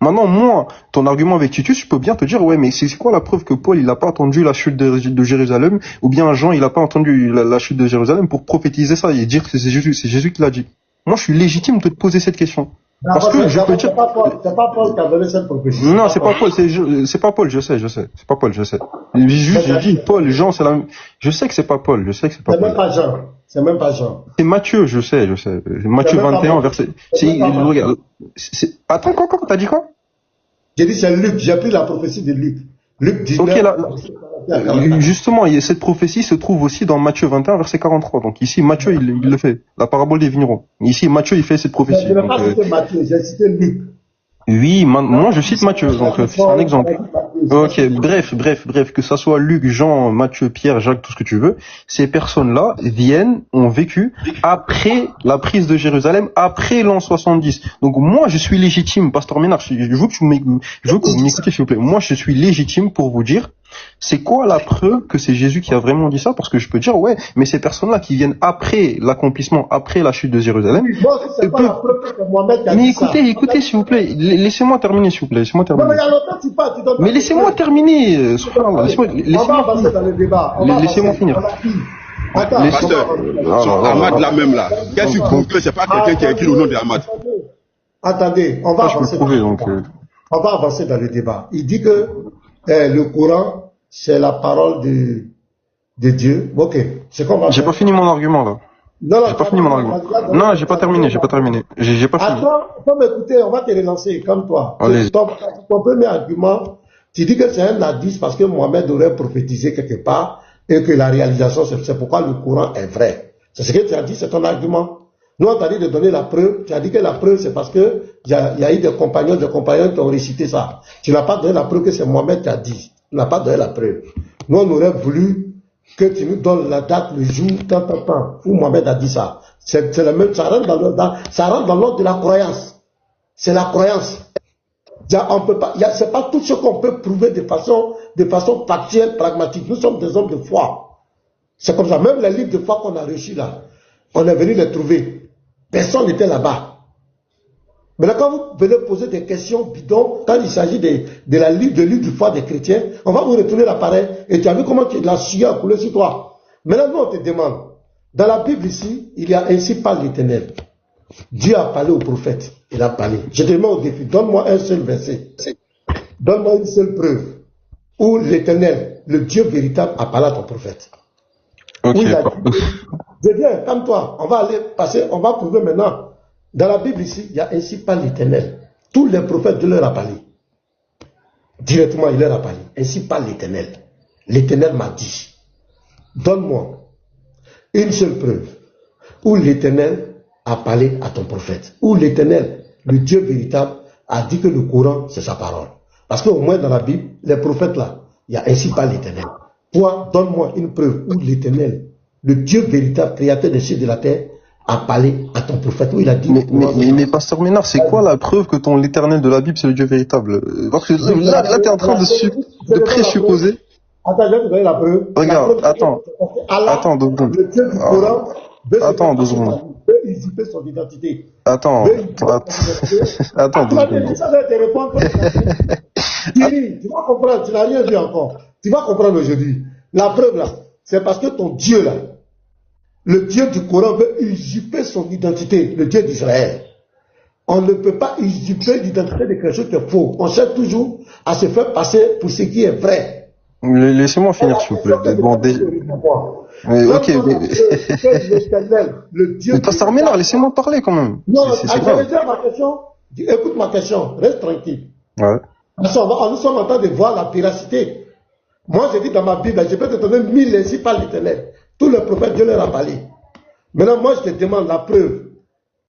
Maintenant, moi, ton argument avec Titus, je peux bien te dire, ouais, mais c'est quoi la preuve que Paul, il n'a pas entendu la chute de Jérusalem, ou bien Jean, il n'a pas entendu la chute de Jérusalem pour prophétiser ça et dire que c'est Jésus qui l'a dit. Moi, je suis légitime de te poser cette question. Parce que je peux dire... C'est pas Paul qui a donné cette prophétie. Non, c'est pas Paul, c'est pas Paul, je sais. C'est pas Paul, je sais. J'ai dit Paul, Jean, c'est la... Je sais que c'est pas Paul, je sais que c'est pas Paul. C'est même pas Jean. C'est Matthieu, je sais. Matthieu 21, verset... Regarde. Attends, quoi, t'as dit quoi? J'ai dit c'est Luc, j'ai pris la prophétie de Luc. Luc 19. Ok, là, justement, cette prophétie se trouve aussi dans Matthieu 21, verset 43. Donc ici, Matthieu, il le fait. La parabole des vignerons. Ici, Matthieu, il fait cette prophétie. Je n'ai pas cité Matthieu, j'ai cité Luc. Oui, moi je cite Matthieu, donc c'est un exemple. Ok, bref, que ça soit Luc, Jean, Matthieu, Pierre, Jacques, tout ce que tu veux, ces personnes-là ont vécu après la prise de Jérusalem, après l'an 70. Donc moi je suis légitime, Pasteur Ménard, je veux que vous m'écoutez s'il vous plaît. Moi je suis légitime pour vous dire, c'est quoi la preuve que c'est Jésus qui a vraiment dit ça? Parce que je peux dire, ouais, mais ces personnes-là qui viennent après l'accomplissement, après la chute de Jérusalem... Mais écoutez s'il vous plaît, laissez-moi terminer s'il vous plaît, laissez-moi terminer. Mais laissez-moi terminer, laissez-moi avancer dans le débat. Laissez-moi finir. Pasteur, Ahmad là même là, qu'est-ce qui prouve que c'est pas quelqu'un qui a écrit au nom de Ahmad? Attendez, on va avancer dans le débat. Il dit que le Coran, c'est la parole de Dieu. Ok, c'est qu'on va. J'ai pas fini mon argument là. J'ai pas fini mon argument. Non, j'ai pas terminé. J'ai pas fini. Attends, faut m'écouter, on va te relancer comme toi. Ton premier argument, tu dis que c'est un hadith parce que Mohammed aurait prophétisé quelque part et que la réalisation, c'est pourquoi le Coran est vrai. C'est ce que tu as dit, c'est ton argument. Nous, on t'a dit de donner la preuve. Tu as dit que la preuve, c'est parce que il y a eu des compagnons qui ont récité ça. Tu n'as pas donné la preuve que c'est Mohamed qui a dit. Tu n'as pas donné la preuve. Nous, on aurait voulu que tu nous donnes la date, le jour, tant, où Mohamed a dit ça. C'est le même, ça rentre dans l'ordre de la croyance. C'est la croyance. On peut pas, c'est pas tout ce qu'on peut prouver de façon factuelle, pragmatique. Nous sommes des hommes de foi. C'est comme ça. Même les livres de foi qu'on a reçus là, on est venu les trouver. Personne n'était là-bas. Mais là, quand vous venez poser des questions bidons, quand il s'agit de livre de foi des chrétiens, on va vous retourner l'appareil et tu as vu comment la sueur a coulé sur toi. Maintenant, nous, on te demande. Dans la Bible ici, il y a ainsi parle l'Éternel. Dieu a parlé au prophète. Il a parlé. Je te demande au défi, donne-moi un seul verset. Donne-moi une seule preuve où l'Éternel, le Dieu véritable, a parlé à ton prophète. Ok. Je viens, calme-toi. On va prouver maintenant. Dans la Bible ici, il y a ainsi parle l'Éternel. Tous les prophètes de leur a parlé. Directement, il leur a parlé. Ainsi parle l'Éternel. L'Éternel m'a dit, donne-moi une seule preuve où l'Éternel a parlé à ton prophète. Où l'Éternel, le Dieu véritable, a dit que le Coran, c'est sa parole. Parce qu'au moins dans la Bible, les prophètes là, il y a ainsi parle l'Éternel. Toi, donne-moi une preuve où l'Éternel, le Dieu véritable, créateur des cieux et de la terre, a parlé à ton prophète, où il a dit... Mais Pasteur Ménard, c'est quoi la preuve que l'Éternel de la Bible, c'est le Dieu véritable? Parce que là tu es en train de présupposer... Attends, je vais te donner la preuve. Regarde, attends, 2 secondes. Le Dieu du Coran Attends 2 secondes. veut usurper son identité. Attends 2 secondes. Ça va te répondre. Tu vas comprendre, tu n'as rien vu encore. Tu vas comprendre aujourd'hui. La preuve là, c'est parce que ton Dieu là, le Dieu du Coran veut usurper son identité, le Dieu d'Israël. On ne peut pas usurper l'identité de quelque chose qui est faux. On cherche toujours à se faire passer pour ce qui est vrai. Laissez-moi finir, s'il vous plaît. Bon, ok, mais Pasteur Ménard, laissez-moi parler quand même. Non, ma question. Écoute ma question, reste tranquille. Ouais. Nous sommes en train de voir la véracité. Moi, j'ai dit dans ma Bible, je peux te donner 1000 ainsi par l'Éternel. Tous les prophètes, Dieu leur a parlé. Maintenant, moi, je te demande la preuve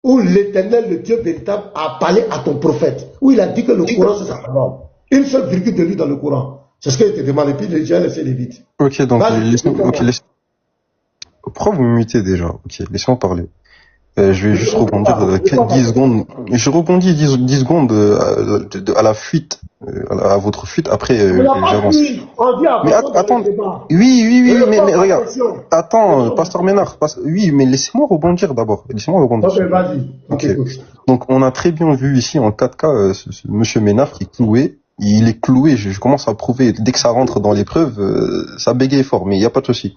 où l'Éternel, le Dieu véritable, a parlé à ton prophète. Où il a dit que le Coran, c'est sa parole. Une seule virgule de lui dans le Coran. C'est ce qu'il te demande. Et puis, j'ai laissé les vite. Ok, donc, pourquoi vous m'immitez déjà? Ok, laissez-moi parler. Je vais juste rebondir 10 secondes. Je rebondis 10 secondes à la fuite, à votre fuite. Après, j'avance. Mais attends. Oui, mais regarde. Attends, Pasteur Ménard. Oui, mais laissez-moi rebondir d'abord. Laissez-moi rebondir. Ok, vas-y. Ok. Donc, on a très bien vu ici en 4K Monsieur Ménard qui est cloué. Il est cloué. Je commence à prouver. Dès que ça rentre dans l'épreuve, ça bégaye fort. Mais il n'y a pas de souci.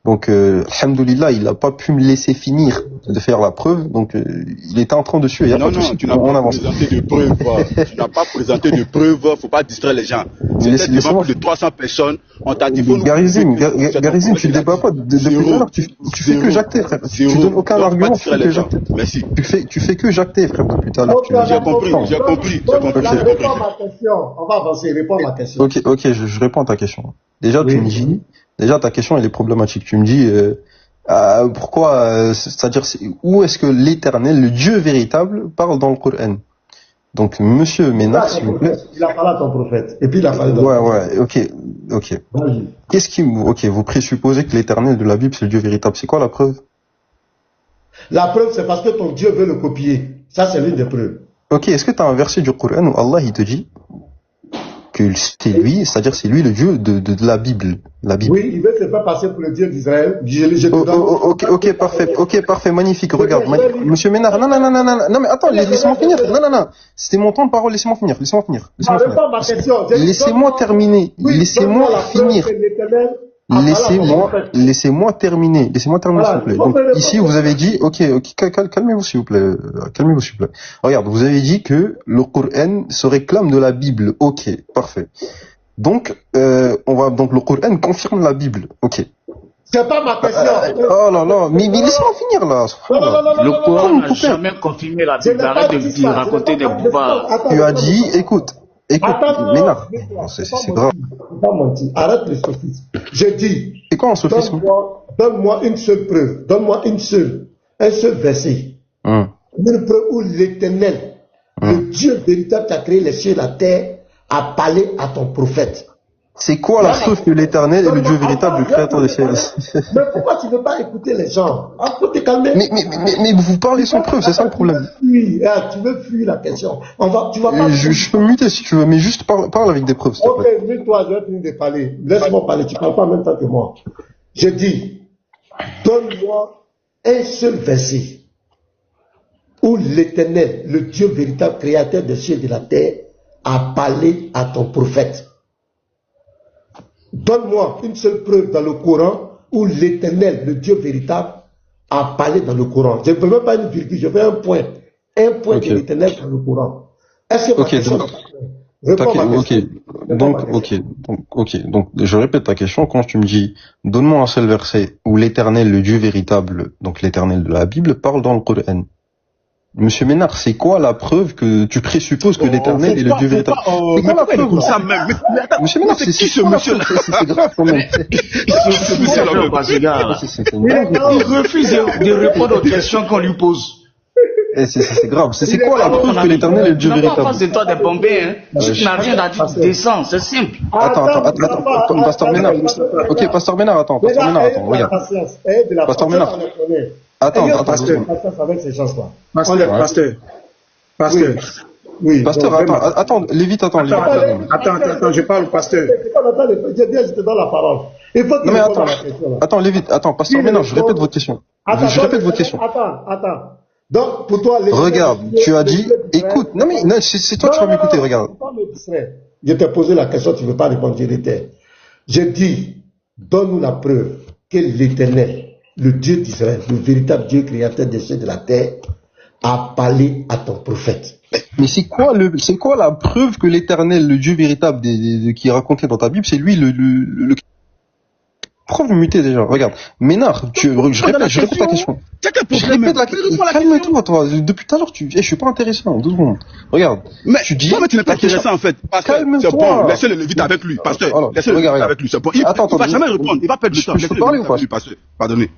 Donc, alhamdoulilah, il n'a pas pu me laisser finir de faire la preuve. Donc, il était en train de suer. Non, tu n'as pas présenté de preuves. Tu n'as pas présenté de preuves. Faut pas distraire les gens. C'était devant plus de 300 personnes. On t'a dit. Garizim, tu ne débats pas. Depuis tout à l'heure, tu fais que jacter, frère. Tu donnes aucun argument. Tu fais que jacter. Merci. Tu fais que jacter, frère, depuis tout à l'heure. J'ai compris. Réponds à ma question. On va avancer. Réponds à ma question. Ok, je réponds à ta question. Déjà, tu me dis. Déjà, ta question, elle est problématique. Tu me dis, pourquoi, c'est-à-dire, où est-ce que l'Éternel, le Dieu véritable, parle dans le Coran? Donc, Monsieur Ménard, s'il vous plaît. Il a parlé à ton prophète. Et puis, il a parlé Ouais, ok. Vas-y. Vous présupposez que l'Éternel de la Bible, c'est le Dieu véritable. C'est quoi la preuve? La preuve, c'est parce que ton Dieu veut le copier. Ça, c'est l'une des preuves. Ok, est-ce que tu as un verset du Coran où Allah, il te dit que c'est lui, c'est-à-dire c'est lui le Dieu de la Bible. Oui, il veut se faire passer pour le Dieu d'Israël. Ok, parfait, magnifique. Regarde, Monsieur Ménard, non, mais attends, laissez-moi finir. Non, c'était mon temps de parole, laissez-moi finir. Laissez-moi terminer. Laissez-moi finir. Laissez-moi terminer, s'il vous plaît. Donc, ici, vous avez dit, ok, calmez-vous, s'il vous plaît. Regarde, vous avez dit que le Coran se réclame de la Bible. Ok, parfait. Donc, donc le Coran confirme la Bible. Ok. C'est pas ma question. Oh là, mais laissez-moi finir, là. Non. Le Coran n'a jamais confirmé la Bible. Arrête de raconter des boubards. Tu as dit, écoute, Ménard, c'est grave. Arrête le sophisme. Je dis. C'est quoi un sophisme? Donne-moi une seule preuve. Donne-moi un seul verset Une preuve où l'Éternel, le Dieu véritable qui a créé les cieux et la terre, a parlé à ton prophète. C'est quoi la preuve que l'Éternel est le Dieu véritable, le créateur des cieux? Mais pourquoi tu ne veux pas écouter les gens? Faut te calmer. Mais vous parlez sans preuve, c'est ça le problème. Tu veux fuir la question. Tu vas pas. Je peux me muter si tu veux, mais juste parle avec des preuves. Ok, mute-toi, je vais finir de parler. Laisse-moi parler, tu ne parles pas en même temps que moi. Je dis, donne-moi un seul verset où l'Éternel, le Dieu véritable, créateur des cieux et de la terre, a parlé à ton prophète. Donne-moi une seule preuve dans le Coran où l'Éternel, le Dieu véritable, a parlé dans le Coran. Je ne veux même pas une virgule, je veux un point. Un point de l'Éternel dans le Coran. Est-ce que donc, je répète ta question. Quand tu me dis, donne-moi un seul verset où l'Éternel, le Dieu véritable, donc l'Éternel de la Bible, parle dans le Coran. Monsieur Ménard, c'est quoi la preuve que tu présupposes que l'Éternel est le Dieu véritable? C'est quoi la preuve? Monsieur Ménard, c'est qui ce monsieur? C'est grave quand même. Il refuse de répondre aux questions qu'on lui pose. C'est grave. C'est quoi la preuve que l'Éternel est le Dieu véritable? Pas c'est toi des bombés, hein. Tu n'as rien à dire, descends, c'est simple. Attends, Pasteur Ménard. Ok, Pasteur Ménard, attends, regarde. Pasteur Ménard. Attends. Pasteur. Oui. Pasteur, attends, Lévite, attends. Attends, je parle au pasteur. Je te donne la parole. Il faut que non mais attends, Lévite, Pasteur Ménard, je répète votre question. Attends. Donc, pour toi, regarde, tu as dit, écoute, non, c'est toi qui vas m'écouter, regarde. Je t'ai posé la question, tu ne veux pas répondre, je dis, donne-nous la preuve que l'Éternel, le Dieu d'Israël, le véritable Dieu créateur des cieux et de la terre, a parlé à ton prophète. Mais c'est quoi la preuve que l'Éternel, le Dieu véritable qui est raconté dans ta Bible, c'est lui le Pourquoi vous mutez déjà? Regarde, Ménard, je répète la question. Calme-toi, toi. Depuis tout à l'heure, je suis pas intéressant. 2 secondes. Regarde. Mais tu dis. Pourquoi tu n'es pas intéressant en fait? C'est bon. Laissez le Lévite avec lui, pasteur. Laissez le Lévite avec lui. C'est bon. Il va jamais répondre. Il va perdre du temps. Je peux parler ou pas? Pardonnez.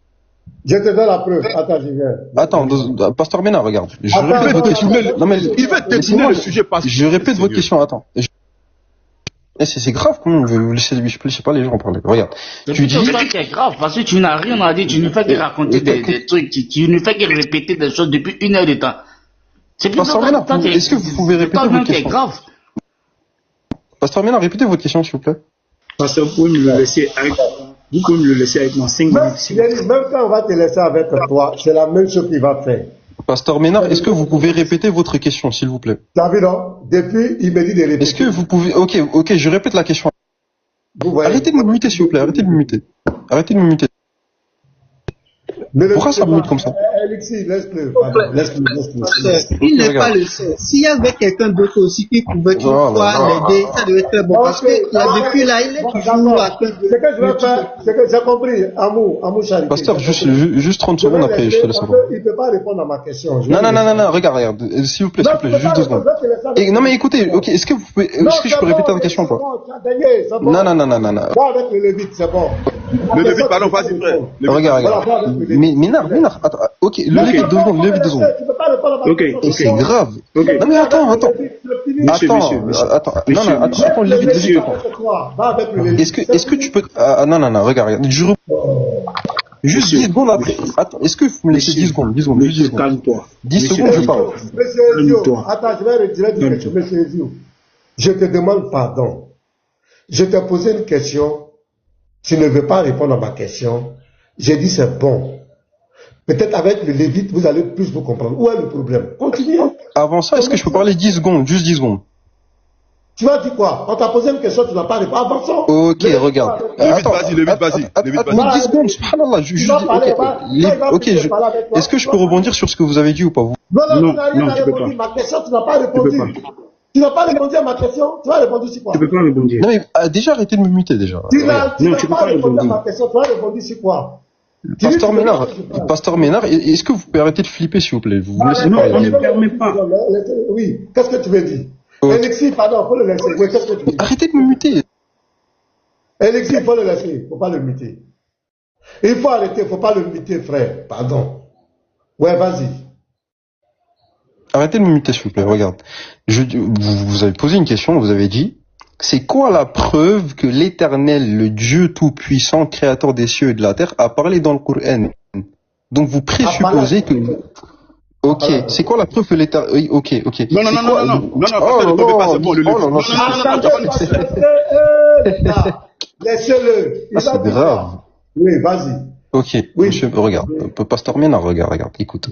Je te donne la preuve. Attends, je viens. Attends, pasteur Ménard, regarde. Je répète votre question. Non mais il va détourner le sujet. Je répète votre question. Attends. C'est grave quand même, vous laissez pas les gens parler. Regarde. Tu dis. C'est ça qui est grave, parce que tu n'as rien à dire, tu ne fais que raconter des trucs, tu ne fais que répéter des choses depuis 1 heure de temps. C'est plus Pasteur Ménard, est-ce que vous pouvez répéter votre question? C'est grave. Pasteur Ménard, répétez votre question, s'il vous plaît. Pasteur, vous pouvez me le laisser avec mon 5 minutes. Même quand on va te laisser avec toi, c'est la même chose qu'il va faire. Pasteur Ménard, est-ce que vous pouvez répéter votre question, s'il vous plaît? Tu as vu, non? Depuis, il me dit de répéter. Est-ce que vous pouvez... Ok, je répète la question. Arrêtez de me muter, s'il vous plaît. Arrêtez de me muter. Pourquoi ça me mute comme ça? Alexis, laisse-le. Il n'est pas le seul. S'il y avait quelqu'un d'autre aussi qui pouvait pouvoir l'aider, ça devait être bon. Parce que depuis là, il est toujours à cause de... Ce que je vais faire, c'est que j'ai compris. Amour, charité. Pasteur, juste 30 secondes après, je te laisse savoir. Il ne peut pas répondre à ma question. Non, regarde. S'il vous plaît, juste 2 secondes. Non, mais écoutez, ok, est-ce que je peux répéter la question ou pas? Non. Moi, avec le Lévite, c'est bon. Le Lévite, pardon, vas-y, frère. Regarde. Mais Ménard, attends, ok, le Lévite 2 secondes. Ok. Et c'est grave. Non mais attends. Attends, le Lévite 2 secondes. Est-ce que tu peux... non, regarde, juste 10 secondes après. Attends, est-ce que vous me laissez 10 secondes? Calme-toi. 10 secondes, je parle. Attends, je vais retirer une question, monsieur Ezio. Je te demande pardon. Je t'ai posé une question. Tu ne veux pas répondre à ma question. J'ai dit c'est bon. Peut-être avec le Lévite, vous allez plus vous comprendre. Où est le problème? Continuez. Avant ça, est-ce que je peux parler 10 secondes? Juste 10 secondes. Tu vas dire quoi? On t'a posé une question, tu n'as pas répondu. Avançons. Ok, regarde. Lévite, vas-y. 10 secondes, subhanallah. Est-ce que je peux rebondir sur ce que vous avez dit ou pas? Non, tu peux pas. Ma question, tu n'as pas répondu. Tu n'as pas répondu à ma question, tu vas répondre sur quoi? Tu peux pas répondre. Non, mais déjà arrêtez de me muter déjà. Tu n'as pas répondu à ma question, tu vas répondre sur quoi? Pasteur Ménard, est-ce que vous pouvez arrêter de flipper, s'il vous plaît? Vous me laissez parler. On ne permet pas. Oui, qu'est-ce que tu veux dire? Alexis, pardon, faut le laisser. Oui, qu'est-ce que tu veux dire? Arrêtez de me muter. Alexis, il faut le laisser, il ne faut pas le muter. Il faut arrêter, il ne faut pas le muter, frère. Pardon. Ouais, vas-y. Arrêtez de me muter, s'il vous plaît. Regarde. Vous avez posé une question, vous avez dit, c'est quoi la preuve que l'Éternel, le Dieu Tout-Puissant, Créateur des cieux et de la terre, a parlé dans le Coran? Donc vous présupposez que... Ok, c'est quoi la preuve que l'Éternel... Oui, ok. Non, parce que ne tombez pas, c'est bon, le livre. Laissez-le. C'est grave. Oui, vas-y. Ok, Oui. monsieur, regarde, Pasteur Ménard, regarde, écoute.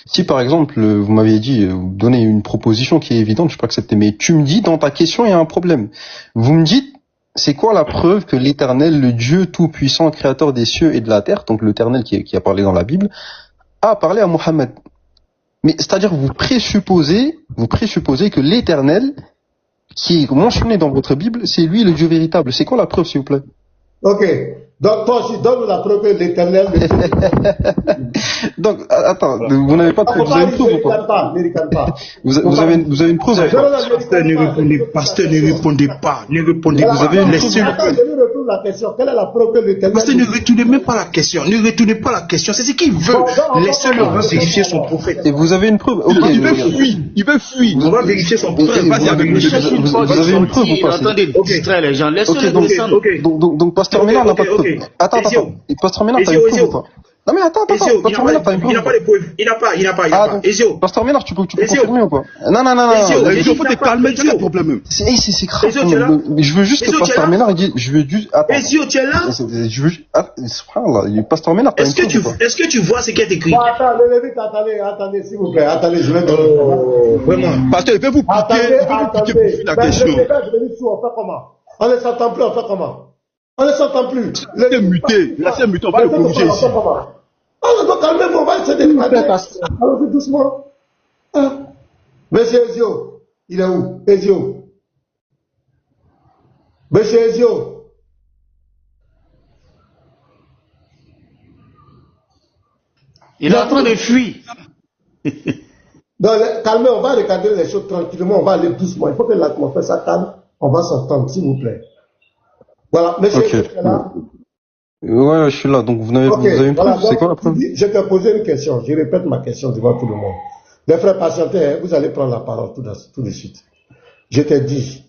Si par exemple, vous m'aviez dit, vous donnez une proposition qui est évidente, je peux accepter, mais tu me dis, dans ta question, il y a un problème. Vous me dites, c'est quoi la preuve que l'Éternel, le Dieu Tout-Puissant, Créateur des cieux et de la terre, donc l'Éternel qui a parlé dans la Bible, a parlé à Mohammed? Mais c'est-à-dire, vous présupposez que l'Éternel, qui est mentionné dans votre Bible, c'est lui le Dieu véritable. C'est quoi la preuve, s'il vous plaît? Ok. Donc, toi aussi, donne la preuve que l'Éternel... Donc, attends, vous n'avez pas de preuve, vous avez une preuve ou pas? Vous avez une preuve ou pas? Pasteur, ne répondez pas. Ne répondez pas. Vous avez une preuve? Attends, je lui retourne la question. Quelle est la preuve que l'Éternel... Pasteur, ne retournez même pas la question. Ne retournez pas la question. C'est ce qu'il veut. Laissez-le vérifier son prophète. Et vous avez une preuve? Ok. Il veut fuir. On va vérifier son prophète. Vous avez une preuve ou pas? Il entend des distraire les gens. Laissez-le descendre. Donc, Pasteur Ménard n'a pas de preuve. Attends. Pasteur Ménard, t'as une preuve ou pas? Non mais attends, Pasteur Ménard, t'as une preuve. Il n'a pas de preuve. Il n'a pas. Ezio. Pasteur Ménard, tu peux confirmer ou pas? Non. Il faut te calmer, c'est le problème. C'est grave. Je veux juste que Pasteur Ménard, je veux juste... Attends. Ezio, tu es là? Je veux juste... Subhanallah, Pasteur Ménard, t'as une preuve ou pas? Est-ce que tu vois ce qui est écrit? Attends, attendez, s'il vous plaît. Attendez, je vais... Vraiment. Pasteur, il peut vous piquer pour fuir la question. Je vais venir sur, on fait comment? On ne s'entend plus, on fait comment? On ne s'entend plus. Laissez muter, on va le corriger ici. Calmez-vous, on va essayer de parler. Allons-y doucement. Monsieur Ezio, il est où? Ezio. Monsieur Ezio. Il est en train de fuir. Donc, calmez, on va regarder les choses tranquillement, on va aller doucement. Il faut que l'atmosphère soit calme. On va s'entendre, s'il vous plaît. Voilà, monsieur, okay. Est là? Ouais, je suis là. Donc, vous avez une preuve? Voilà, c'est quoi la preuve? Je t'ai posé une question. Je répète ma question devant tout le monde. Les frères, patientez, vous allez prendre la parole tout de suite. Je t'ai dit,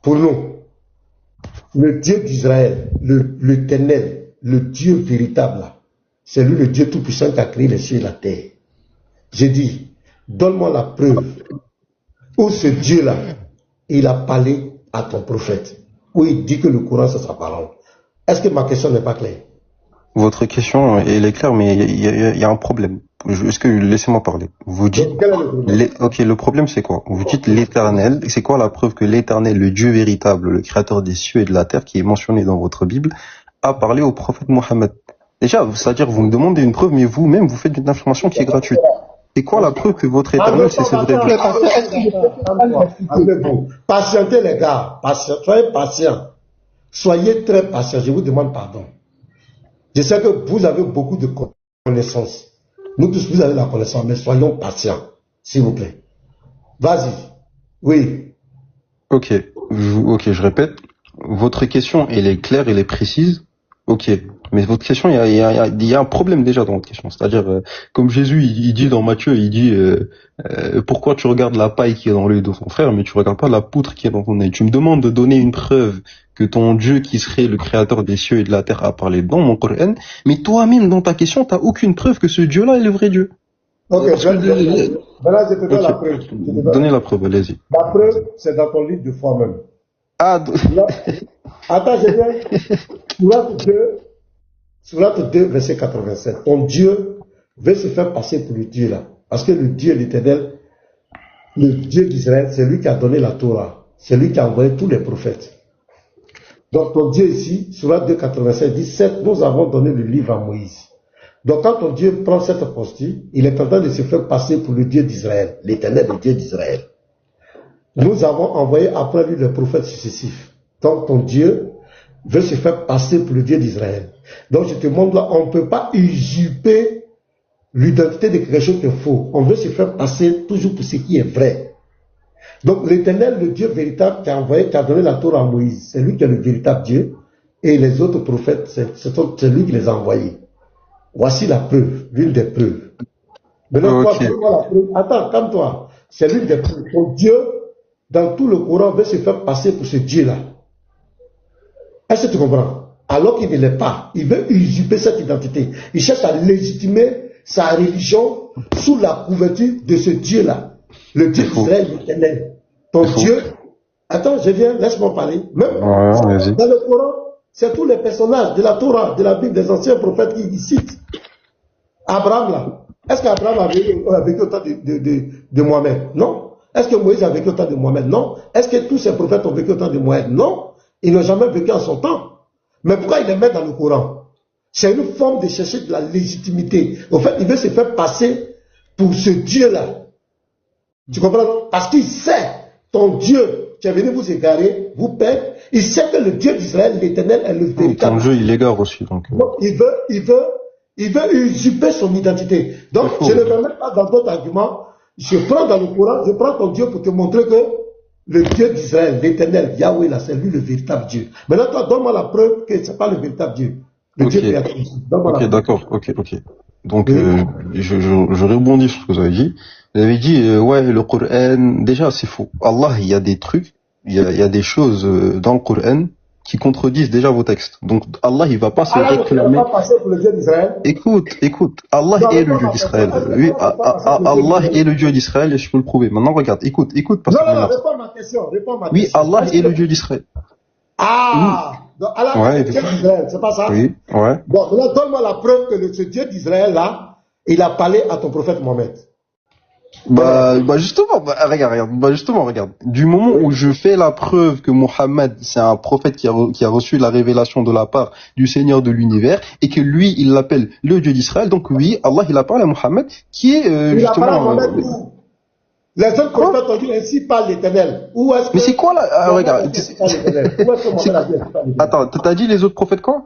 pour nous, le Dieu d'Israël, l'Éternel, le Dieu véritable, c'est lui le Dieu tout-puissant qui a créé les cieux et la terre. J'ai dit, donne-moi la preuve où ce Dieu-là, il a parlé à ton prophète, où il dit que le Coran c'est sa parole. Est-ce que ma question n'est pas claire? Votre question, elle est claire, mais il y a un problème. Laissez-moi parler. Vous dites, quel est le problème? le problème c'est quoi? Vous dites l'Éternel, c'est quoi la preuve que l'Éternel, le Dieu véritable, le Créateur des cieux et de la terre, qui est mentionné dans votre Bible, a parlé au prophète Mohammed? Déjà, c'est-à-dire, vous me demandez une preuve, mais vous-même, vous faites une information qui est gratuite. C'est quoi la preuve que votre Éternel, c'est vrai Dieu? Patientez les gars, soyez patients. Soyez très patients, je vous demande pardon. Je sais que vous avez beaucoup de connaissances. Nous tous, vous avez la connaissance, mais soyons patients, s'il vous plaît. Vas-y. Oui. Ok, je répète. Votre question, elle est claire, elle est précise. Ok, mais votre question, il y a un problème déjà dans votre question. C'est-à-dire, comme Jésus, il dit dans Matthieu, il dit pourquoi tu regardes la paille qui est dans l'œil de ton frère, mais tu regardes pas la poutre qui est dans ton œil. Tu me demandes de donner une preuve que ton Dieu, qui serait le créateur des cieux et de la terre, a parlé dans mon Coran, mais toi-même, dans ta question, t'as aucune preuve que ce Dieu-là est le vrai Dieu. Ok, je te donne la preuve. Donnez la preuve, allez-y. La preuve, c'est dans ton livre de foi même. Attends, je viens. Sourate 2, verset 87. Ton Dieu veut se faire passer pour le Dieu là. Parce que le Dieu, l'Éternel, le Dieu d'Israël, c'est lui qui a donné la Torah. C'est lui qui a envoyé tous les prophètes. Donc ton Dieu ici, Sourate 2, 87, dit, certes, nous avons donné le livre à Moïse. Donc quand ton Dieu prend cette posture, il est en train de se faire passer pour le Dieu d'Israël, l'Éternel, le Dieu d'Israël. Nous avons envoyé après lui les prophètes successifs. Donc ton Dieu veut se faire passer pour le Dieu d'Israël. Donc je te montre là, on ne peut pas usurper l'identité de quelque chose qui est faux. On veut se faire passer toujours pour ce qui est vrai. Donc l'Éternel, le Dieu véritable qui a envoyé, qui a donné la Torah à Moïse, c'est lui qui est le véritable Dieu. Et les autres prophètes, c'est lui qui les a envoyés. Voici la preuve, l'une des preuves. Maintenant, toi, Ok. donne-moi la preuve. Attends, calme-toi. C'est l'une des preuves. Ton Dieu, dans tout le Coran, veut se faire passer pour ce Dieu-là. Est-ce que tu comprends? Alors qu'il ne l'est pas. Il veut usurper cette identité. Il cherche à légitimer sa religion sous la couverture de ce Dieu-là. Le Dieu C'est faux. d'Israël l'éternel. Ton C'est faux. Dieu. Attends, je viens, laisse-moi parler. Même Ouais, vas-y. dans le Coran, c'est tous les personnages de la Torah, de la Bible, des anciens prophètes qui y citent. Abraham, là. Est-ce qu'Abraham a vécu au temps de Mohamed? Non. Est-ce que Moïse a vécu au temps de Mohamed? Non. Est-ce que tous ces prophètes ont vécu au temps de Mohamed? Non. Ils n'ont jamais vécu en son temps. Mais pourquoi ils les mettent dans le Coran? C'est une forme de chercher de la légitimité. En fait, il veut se faire passer pour ce Dieu-là. Tu comprends? Parce qu'il sait, ton Dieu, qui est venu vous égarer, vous perdre, il sait que le Dieu d'Israël, l'Éternel, est le Ton véritable. jeu, il l'égare aussi. Donc, Donc, il veut usurper son identité. Donc, C'est faux. je ne me mets pas dans d'autres arguments. Je prends dans le Coran, je prends ton Dieu pour te montrer que le Dieu d'Israël, l'Éternel, Yahweh, là, c'est lui le véritable Dieu. Maintenant, toi, donne-moi la preuve que ce n'est pas le véritable Dieu. Le Ok. Dieu créateur. Donne-moi la Ok, preuve. d'accord. Ok, ok. Donc, Oui. je rebondis sur ce que vous avez dit. Vous avez dit, ouais, le Coran, déjà, c'est faux. Allah, il y a des trucs, il y a des choses dans le Coran qui contredisent déjà vos textes. Donc, Allah, il va pas se Allah ne réclamer. peut pas passer pour le Dieu d'Israël. Écoute, Allah Non, est le réponds Dieu ma d'Israël. question. Oui, Est-ce que Allah ne peut pas passer pour le Dieu Allah d'Israël? est le Dieu d'Israël et je peux le prouver. Maintenant, regarde, écoute, Non, Pasteur non, non, Ménard. réponds à ma question. Réponds à ma Oui, question. Allah Est-ce est que le Dieu d'Israël. Ah, donc Allah est Ouais, le Dieu d'Israël, c'est pas ça? oui, ouais. Bon, maintenant, donne-moi la preuve que ce Dieu d'Israël-là, il a parlé à ton prophète Mohamed. Justement, regarde. Du moment où je fais la preuve que Mohammed, c'est un prophète qui a reçu la révélation de la part du Seigneur de l'univers, et que lui, il l'appelle le Dieu d'Israël, donc oui, Allah, il a parlé à Mohammed, qui est, Il a parlé à justement, Mohamed où? Les autres prophètes ont dit ainsi parle l'Éternel. Où est-ce que mais c'est quoi là? Mohamed a Regarde. dit ainsi parle l'Éternel? Où est-ce que Mohamed a dit ainsi parle l'Éternel? Attends, t'as dit les autres prophètes quoi?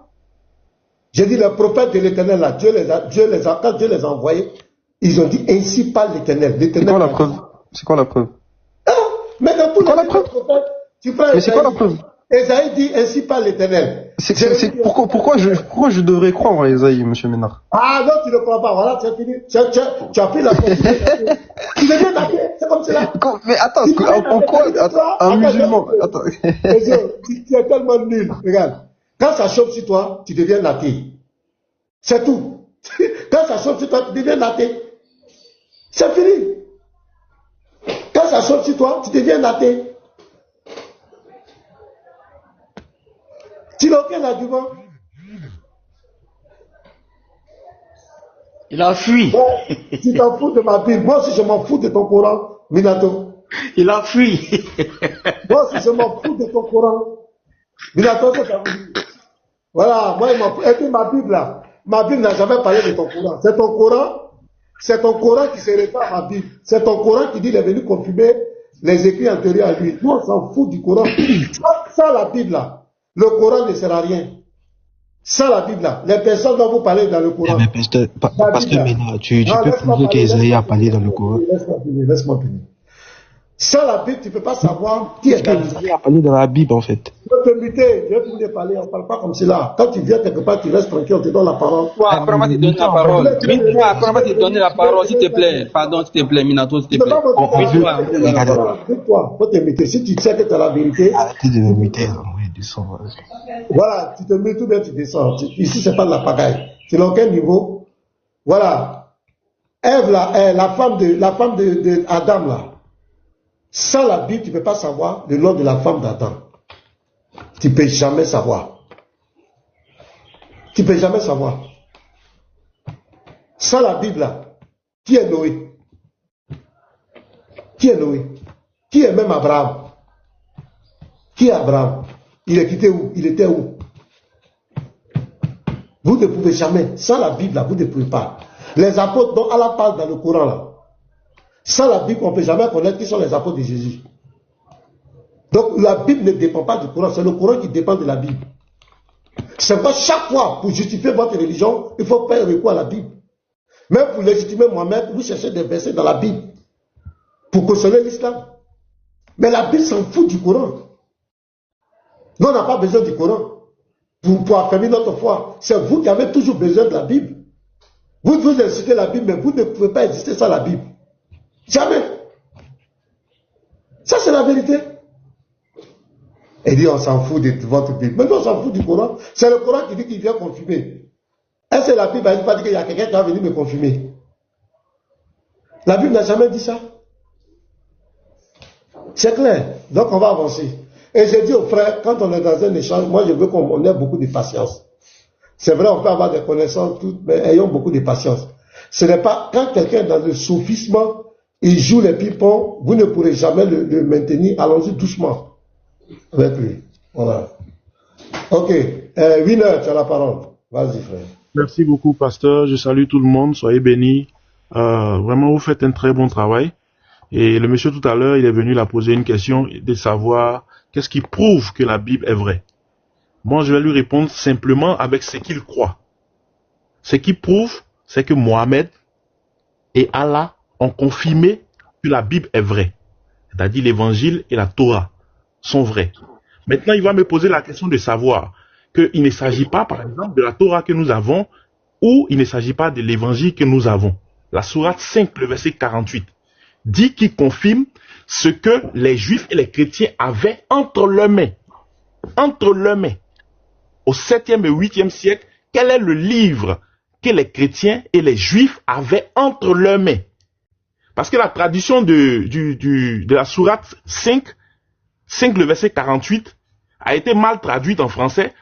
J'ai dit les prophètes de l'Éternel là, quand Dieu les a envoyés, ils ont dit ainsi parle l'Éternel. C'est quoi la preuve? C'est quoi la preuve? Ah, mais dans tous C'est quoi la les preuve? prophètes, tu prends Mais c'est quoi la preuve? Esaïe dit ainsi parle l'Éternel. Pourquoi je devrais croire en Esaïe, monsieur Ménard? Ah non, tu ne crois pas. Voilà, c'est fini. Tu as pris la position. Tu deviens athée. C'est comme cela. Mais attends, en quoi un musulman? Attends. Tu es tellement nul. Regarde. Quand ça chauffe sur toi, tu deviens athée. C'est tout. Quand ça chauffe sur toi, tu deviens athée. C'est fini. Quand ça chauffe sur toi, tu deviens athée. Tu n'as aucun argument. Il a fui. Ouais, tu t'en fous de ma Bible. Moi aussi, je m'en fous de ton Coran, Minato. Il a fui. Moi aussi, je m'en fous de ton Coran. Minato, c'est ta Bible. Voilà, moi, il m'en fout. Et puis ma Bible, là, ma Bible n'a jamais parlé de ton Coran. C'est ton Coran qui se réfère à ma Bible. C'est ton Coran qui dit qu'il est venu confirmer les écrits antérieurs à lui. Nous, on s'en fout du Coran. Sans la Bible, là, le Coran ne sert à rien. Sans la Bible, là, les personnes dont vous parlez dans le Coran. Mais pasteur Ménard, tu peux prouver qu'Esaïe a parlé dans le Coran. Laisse-moi finir. Sans la Bible, tu ne peux pas savoir qui est David. Esaïe a parlé dans la Bible, en fait. Je peux te muter, je vais vous parler, on ne parle pas comme cela. Quand tu viens quelque part, tu restes tranquille, on te donne la parole. Après, on va te donner la parole. Après, on va te donner la parole, s'il te plaît. Pardon, s'il te plaît, Minato, s'il te plaît. Toi, faut te muter. Si tu sais que tu as la vérité. Arrêtez de me muter, oui, descends. Voilà, tu te mets tout bien, tu descends. Ici, c'est pas de la pagaille. Tu n'as aucun niveau. Voilà. Ève, là, la femme de Adam, là. Sans la Bible, tu ne peux pas savoir le nom de la femme d'Adam. Tu ne peux jamais savoir. Tu ne peux jamais savoir. Sans la Bible, là, qui est Noé? Qui est Noé? Qui est même Abraham? Qui est Abraham? Il est quitté où? Il était où? Vous ne pouvez jamais. Sans la Bible, là, vous ne pouvez pas. Les apôtres dont Allah parle dans le Coran, là. Sans la Bible, on ne peut jamais connaître qui sont les apôtres de Jésus. Donc la Bible ne dépend pas du Coran, c'est le Coran qui dépend de la Bible. C'est pas chaque fois, pour justifier votre religion, il faut faire recours à la Bible. Même pour légitimer Mohamed, vous cherchez des versets dans la Bible pour cautionner l'islam. Mais la Bible s'en fout du Coran. Nous, on n'a pas besoin du Coran pour affermir notre foi. C'est vous qui avez toujours besoin de la Bible. Vous incitez la Bible, mais vous ne pouvez pas exister sans la Bible. Jamais. Ça, c'est la vérité. Il dit, on s'en fout de votre Bible. Mais nous, on s'en fout du Coran. C'est le Coran qui dit qu'il vient confirmer. Est-ce que la Bible n'a pas dit qu'il y a quelqu'un qui va venir me confirmer? La Bible n'a jamais dit ça. C'est clair. Donc, on va avancer. Et j'ai dit aux frères, quand on est dans un échange, moi, je veux qu'on ait beaucoup de patience. C'est vrai, on peut avoir des connaissances, toutes, mais ayons beaucoup de patience. Ce n'est pas, quand quelqu'un est dans le sophisme, il joue les ping-pong, vous ne pourrez jamais le maintenir. Allons-y doucement avec lui. Voilà. Ok. Winner, tu as la parole. Vas-y, frère. Merci beaucoup, pasteur. Je salue tout le monde. Soyez bénis. Vraiment, vous faites un très bon travail. Et le monsieur tout à l'heure, il est venu là poser une question de savoir qu'est-ce qui prouve que la Bible est vraie. Moi, je vais lui répondre simplement avec ce qu'il croit. Ce qui prouve, c'est que Mohamed et Allah ont confirmé que la Bible est vraie. C'est-à-dire l'évangile et la Torah sont vrais. Maintenant, il va me poser la question de savoir qu'il ne s'agit pas, par exemple, de la Torah que nous avons ou il ne s'agit pas de l'évangile que nous avons. La sourate 5, le verset 48, dit qu'il confirme ce que les Juifs et les chrétiens avaient entre leurs mains. Entre leurs mains. Au 7e et 8e siècle, quel est le livre que les chrétiens et les Juifs avaient entre leurs mains? Parce que la traduction de la sourate 5, le verset 48, a été mal traduite en français.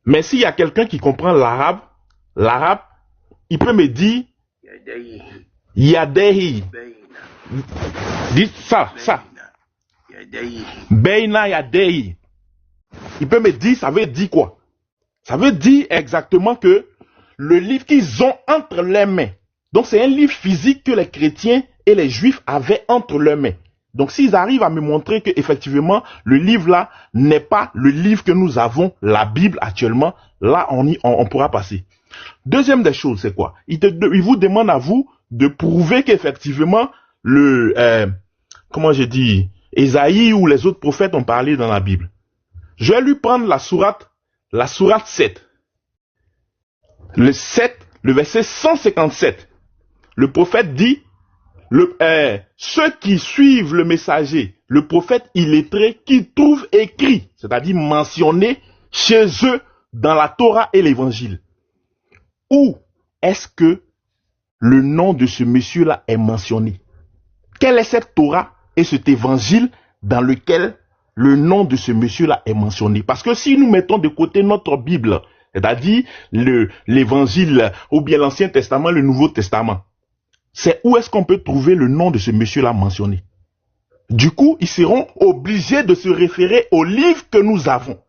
Mais s'il y a quelqu'un qui comprend l'arabe, il peut me dire Yadehi. Dites ça. Beina Yadehi. Il peut me dire, ça veut dire quoi? Ça veut dire exactement que le livre qu'ils ont entre leurs mains. Donc c'est un livre physique que les chrétiens et les juifs avaient entre leurs mains. Donc s'ils arrivent à me montrer que effectivement le livre là n'est pas le livre que nous avons, la Bible actuellement, là on pourra passer. Deuxième des choses, c'est quoi? Il vous demande à vous de prouver qu'effectivement Ésaïe ou les autres prophètes ont parlé dans la Bible. Je vais lui prendre la sourate 7. Le verset 157. Le prophète dit, ceux qui suivent le messager, le prophète illettré, qui trouve écrit, c'est-à-dire mentionné chez eux dans la Torah et l'évangile. Où est-ce que le nom de ce monsieur-là est mentionné? Quelle est cette Torah et cet évangile dans lequel le nom de ce monsieur-là est mentionné? Parce que si nous mettons de côté notre Bible, c'est-à-dire l'évangile ou bien l'Ancien Testament, le Nouveau Testament, c'est où est-ce qu'on peut trouver le nom de ce monsieur-là mentionné? Du coup, ils seront obligés de se référer au livre que nous avons.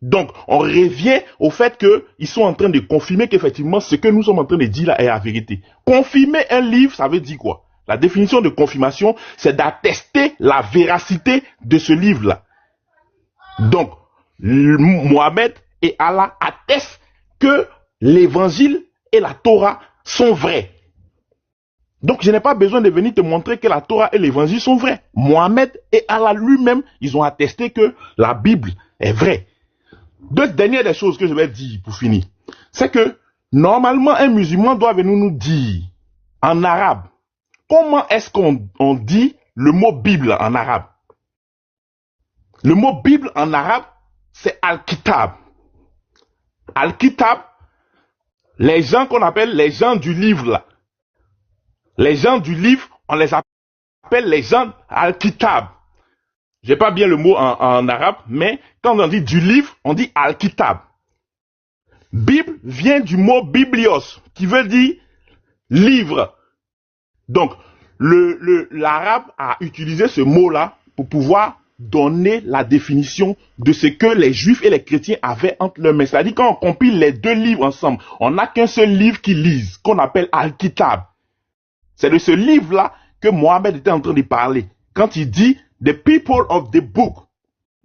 Donc, on revient au fait qu'ils sont en train de confirmer qu'effectivement, ce que nous sommes en train de dire là est la vérité. Confirmer un livre, ça veut dire quoi? La définition de confirmation, c'est d'attester la véracité de ce livre-là. Donc, Mohamed et Allah attestent que l'évangile et la Torah sont vrais. Donc, je n'ai pas besoin de venir te montrer que la Torah et l'évangile sont vrais. Mohamed et Allah lui-même, ils ont attesté que la Bible est vraie. Deux dernières des choses que je vais dire pour finir, c'est que normalement un musulman doit venir nous dire en arabe, comment est-ce qu'on dit le mot Bible en arabe? Le mot Bible en arabe, c'est Al-Kitab. Al-Kitab, les gens qu'on appelle les gens du livre là. Les gens du livre, on les appelle les gens Al-Kitab. J'ai pas bien le mot en arabe, mais quand on dit du livre, on dit Al-Kitab. Bible vient du mot biblios, qui veut dire livre. Donc, l'arabe a utilisé ce mot-là pour pouvoir donner la définition de ce que les juifs et les chrétiens avaient entre leurs mains. C'est-à-dire quand on compile les deux livres ensemble, on n'a qu'un seul livre qui lise, qu'on appelle Al-Kitab. C'est de ce livre-là que Mohamed était en train de parler. Quand il dit « the people of the book »,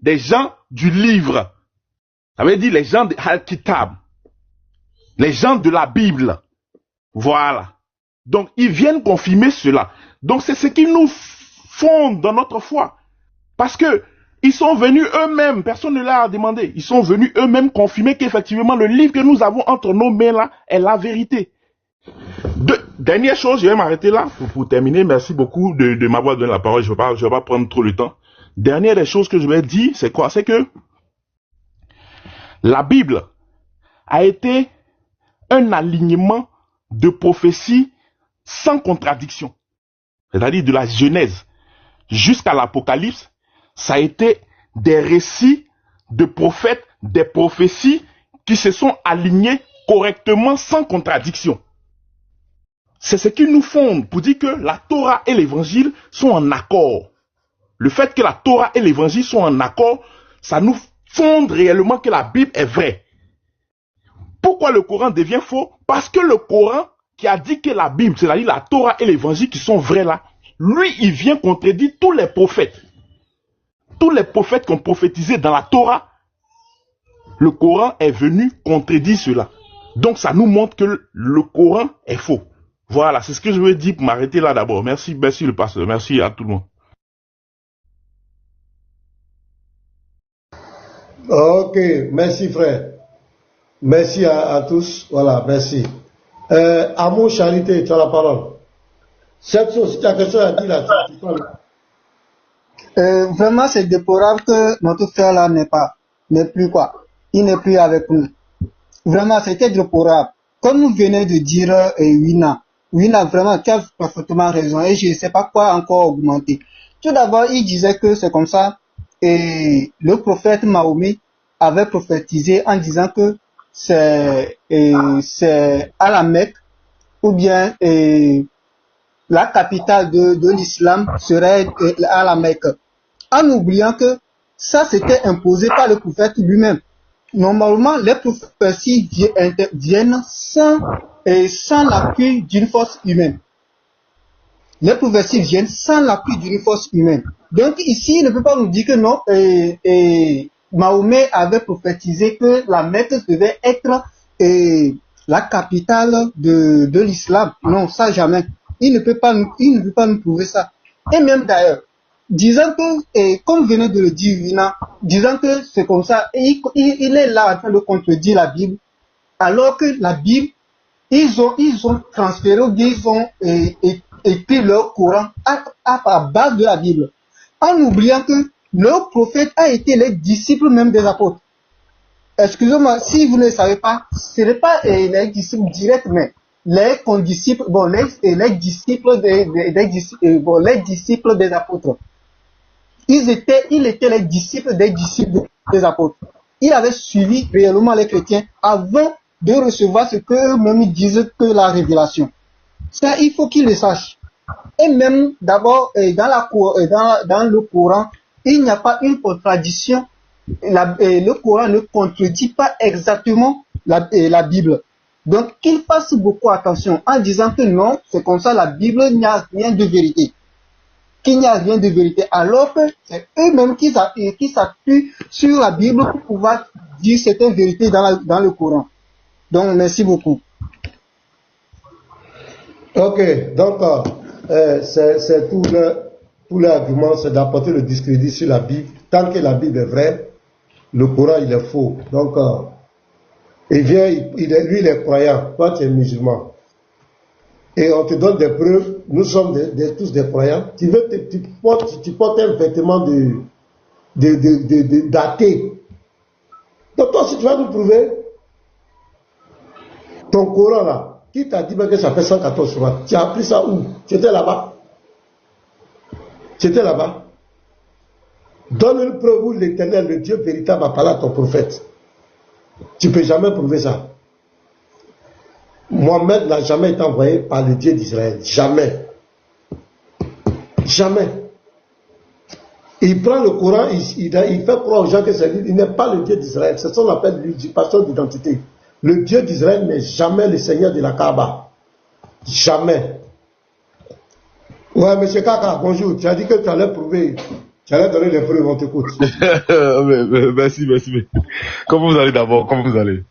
des gens du livre. Ça veut dire les gens de Al-Kitab, les gens de la Bible. Voilà. Donc, ils viennent confirmer cela. Donc, c'est ce qu'ils nous font dans notre foi. Parce que ils sont venus eux-mêmes, personne ne leur a demandé, ils sont venus eux-mêmes confirmer qu'effectivement le livre que nous avons entre nos mains là est la vérité. dernière chose, je vais m'arrêter là pour terminer. Merci beaucoup de m'avoir donné la parole. Je vais pas prendre trop le temps. Dernière des choses que je vais dire, c'est quoi? C'est que la Bible a été un alignement de prophéties sans contradiction. C'est-à-dire de la Genèse jusqu'à l'Apocalypse, ça a été des récits de prophètes, des prophéties qui se sont alignées correctement sans contradiction. C'est ce qui nous fonde pour dire que la Torah et l'Évangile sont en accord. Le fait que la Torah et l'Évangile sont en accord, ça nous fonde réellement que la Bible est vraie. Pourquoi le Coran devient faux? Parce que le Coran qui a dit que la Bible, c'est-à-dire la Torah et l'Évangile qui sont vrais là, lui, il vient contredire tous les prophètes. Tous les prophètes qui ont prophétisé dans la Torah, le Coran est venu contredire cela. Donc ça nous montre que le Coran est faux. Voilà, c'est ce que je veux dire pour m'arrêter là d'abord. Merci le pasteur, merci à tout le monde. Ok, merci frère. Merci à tous. Voilà, merci. Amour, Charité, tu as la parole. Cette chose, si tu as quelque chose à dire là, vraiment, c'est déplorable que notre frère là n'est plus quoi. Il n'est plus avec nous. Vraiment, c'était déplorable. Comme vous venez de dire, Wina, vraiment, tu as parfaitement raison et je ne sais pas quoi encore augmenter. Tout d'abord, il disait que c'est comme ça et le prophète Mahomet avait prophétisé en disant que c'est à la Mecque ou bien la capitale de l'islam serait à la Mecque. En oubliant que ça c'était imposé par le prophète lui-même. Normalement, les prophéties viennent sans l'appui d'une force humaine. Les prophéties viennent sans l'appui d'une force humaine. Donc ici, il ne peut pas nous dire que non, Mahomet avait prophétisé que la Mecque devait être la capitale de l'islam. Non, ça jamais. Il ne peut pas nous prouver ça. Et même d'ailleurs, disant que, comme venait de le dire Vina, disant que c'est comme ça, il est là en train de contredire la Bible, alors que la Bible, ils ont transféré ou bien ils ont écrit leur Coran à base de la Bible, en oubliant que leur prophète a été les disciples même des apôtres. Excusez-moi, si vous ne le savez pas, ce n'est pas les disciples directs, mais les condisciples, les disciples les disciples des apôtres. Il était les disciples des apôtres. Il avait suivi réellement les chrétiens avant de recevoir ce que eux-mêmes disent que la révélation. Ça, il faut qu'ils le sachent. Et même d'abord, dans le Coran, il n'y a pas une contradiction. Le Coran ne contredit pas exactement la Bible. Donc, qu'ils fassent beaucoup attention en disant que non, c'est comme ça, la Bible, il n'y a rien de vérité. Qu'il n'y a rien de vérité. Alors que c'est eux-mêmes qui s'appuient sur la Bible pour pouvoir dire certaines vérités dans le Coran. Donc, merci beaucoup. Ok, donc, c'est tout l'argument, c'est d'apporter le discrédit sur la Bible. Tant que la Bible est vraie, le Coran, il est faux. Donc, il vient, lui, il est croyant. Toi, tu es musulman. Et on te donne des preuves. Nous sommes tous des croyants. Tu portes un vêtement d'athée. Donc, toi, si tu vas nous prouver ton Coran, là, qui t'a dit que ça fait 114 sourates? Tu as appris ça où? Tu étais là-bas? C'était là-bas. Donne une preuve où l'Éternel, le Dieu véritable, a parlé à ton prophète. Tu ne peux jamais prouver ça. Mohamed n'a jamais été envoyé par le Dieu d'Israël. Jamais. Jamais. Il prend le Coran, il fait croire aux gens que c'est lui. Il n'est pas le Dieu d'Israël. C'est ce qu'on appelle l'usurpation d'identité. Le Dieu d'Israël n'est jamais le Seigneur de la Kaaba. Jamais. Ouais, monsieur Kaka, bonjour. Tu as dit que tu allais prouver. Tu allais donner les preuves, on t'écoute. Merci. Comment vous allez d'abord? Comment vous allez?